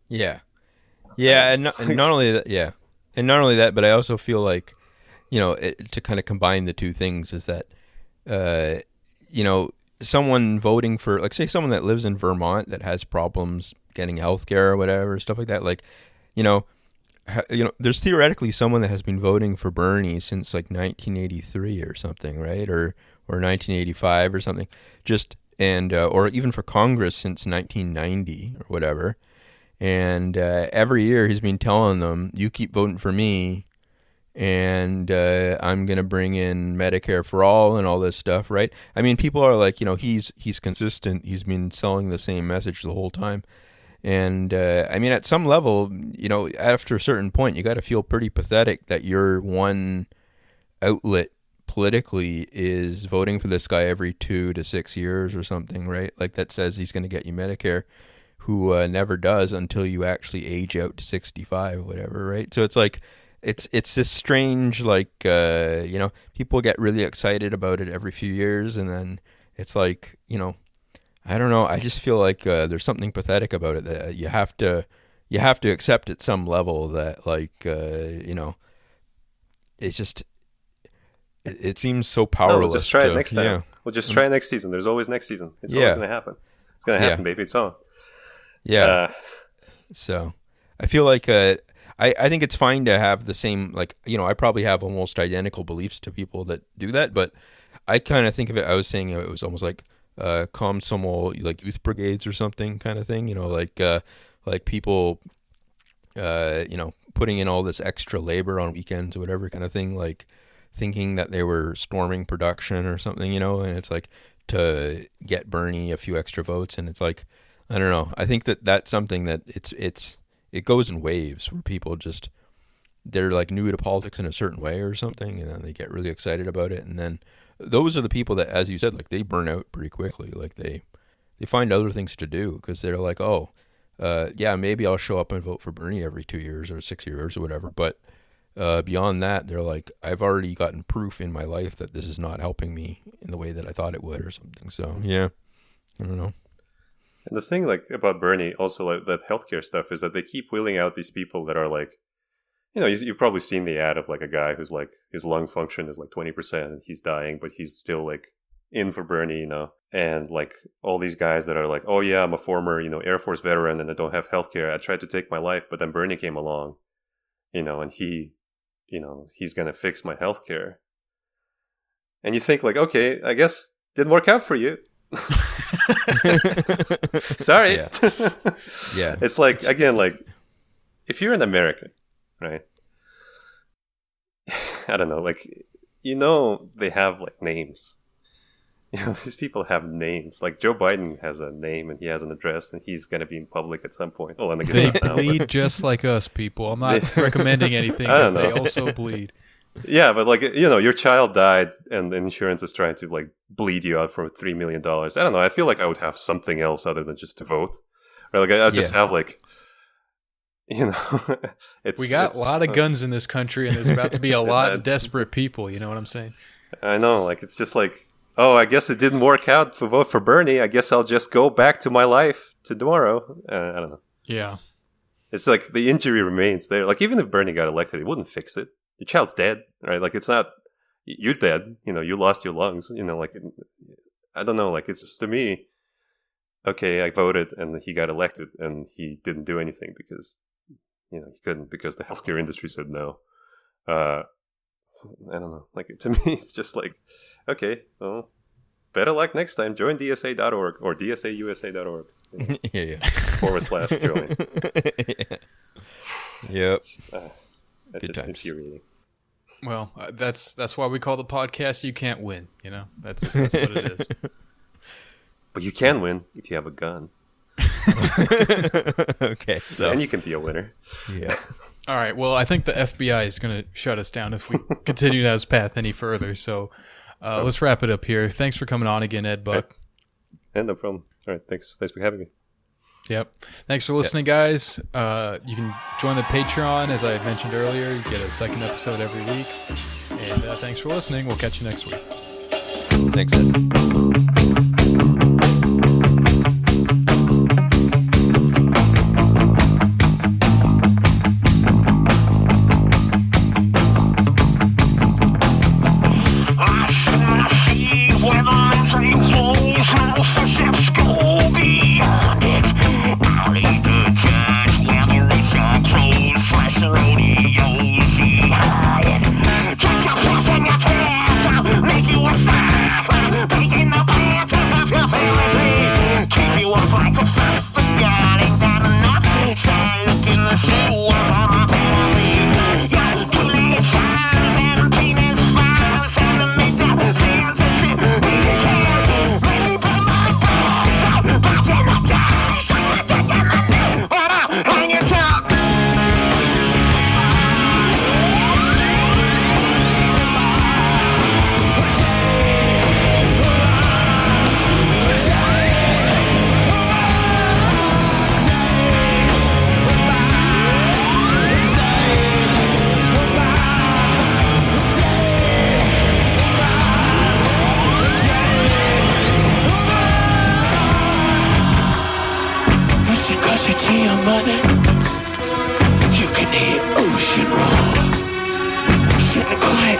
Yeah, and not only that, yeah, and not only that, but I also feel like, to kind of combine the two things is that, someone voting for, like, say someone that lives in Vermont that has problems getting healthcare or whatever, stuff like that, like, there's theoretically someone that has been voting for Bernie since like 1983 or something, right? Or 1985 or something, or even for Congress since 1990 or whatever. And every year he's been telling them, you keep voting for me and I'm going to bring in Medicare for all and all this stuff, right? I mean, people are like, he's consistent. He's been selling the same message the whole time. And I mean, at some level, after a certain point, you got to feel pretty pathetic that your one outlet politically is voting for this guy every 2 to 6 years or something, right? Like that says he's going to get you Medicare, who never does until you actually age out to 65 or whatever, right? So it's like, it's this strange, like, people get really excited about it every few years, and then it's like, I don't know. I just feel like there's something pathetic about it that you have to accept at some level that, like, it's just, it seems so powerless. We'll just try it next time. Yeah. We'll just try it next season. There's always next season. It's always going to happen. It's going to happen, baby. It's on. Yeah. So I feel like I think it's fine to have the same, like, I probably have almost identical beliefs to people that do that, but I kind of think of it, I was saying it was almost like Komsomol, like youth brigades or something kind of thing, like people, putting in all this extra labor on weekends or whatever kind of thing, like thinking that they were storming production or something, and it's like to get Bernie a few extra votes. And it's like, I don't know. I think that that's something that it goes in waves where people just, they're like new to politics in a certain way or something, and then they get really excited about it. And then those are the people that, as you said, like they burn out pretty quickly. Like they find other things to do because they're like, maybe I'll show up and vote for Bernie every 2 years or 6 years or whatever. But beyond that, they're like, I've already gotten proof in my life that this is not helping me in the way that I thought it would or something. So yeah, I don't know. And the thing like about Bernie, also like that healthcare stuff, is that they keep wheeling out these people that are like, you've probably seen the ad of like a guy who's like his lung function is like 20% and he's dying, but he's still like in for Bernie, and like all these guys that are like, oh yeah, I'm a former, Air Force veteran and I don't have healthcare. I tried to take my life, but then Bernie came along, and he, he's going to fix my healthcare. And you think like, okay, I guess didn't work out for you. Sorry. Yeah. It's like, again, like if you're an American, right? I don't know, like, they have like names. These people have names. Like Joe Biden has a name and he has an address and he's going to be in public at some point. Oh, they bleed just like us, people. I'm not recommending anything, but they also bleed. Yeah, but like, your child died and the insurance is trying to like bleed you out for $3 million. I don't know. I feel like I would have something else other than just to vote. Or like I'll just have like, we got a lot of guns in this country and there's about to be a lot of desperate people. You know what I'm saying? I know. Like, it's just like, oh, I guess it didn't work out for vote for Bernie. I guess I'll just go back to my life tomorrow. I don't know. Yeah. It's like the injury remains there. Like, even if Bernie got elected, it wouldn't fix it. Your child's dead, right? Like, it's not, you're dead. You lost your lungs. Like, I don't know. Like, it's just, to me, okay, I voted and he got elected and he didn't do anything because, he couldn't, because the healthcare industry said no. I don't know. Like, to me, it's just like, okay, well, better luck next time. Join DSA.org or DSAUSA.org. Yeah. /join. Yep. That's just infuriating. Well, that's why we call the podcast "You Can't Win." That's what it is. But you can win if you have a gun. Okay, so and you can be a winner. Yeah. All right. Well, I think the FBI is going to shut us down if we continue down this path any further. So let's wrap it up here. Thanks for coming on again, Ed Buck. And no problem. All right. Thanks for having me. Yep. Thanks for listening, guys. You can join the Patreon, as I mentioned earlier. You get a second episode every week. And thanks for listening. We'll catch you next week. Thanks, Ed. Making the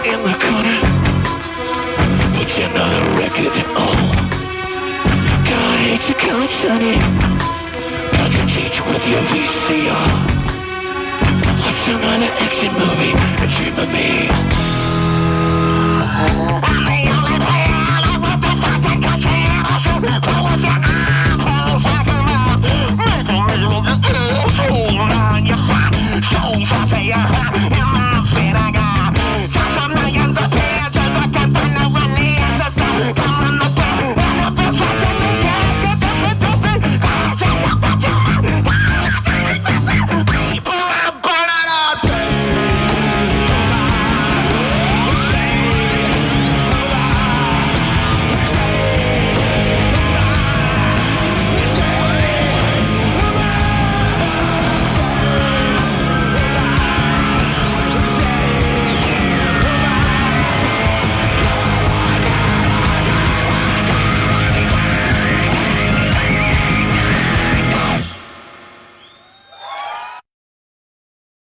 in the corner, puts another record on. God hates you, call it sunny. Got to teach with your VCR. Watch another action movie and dream of me.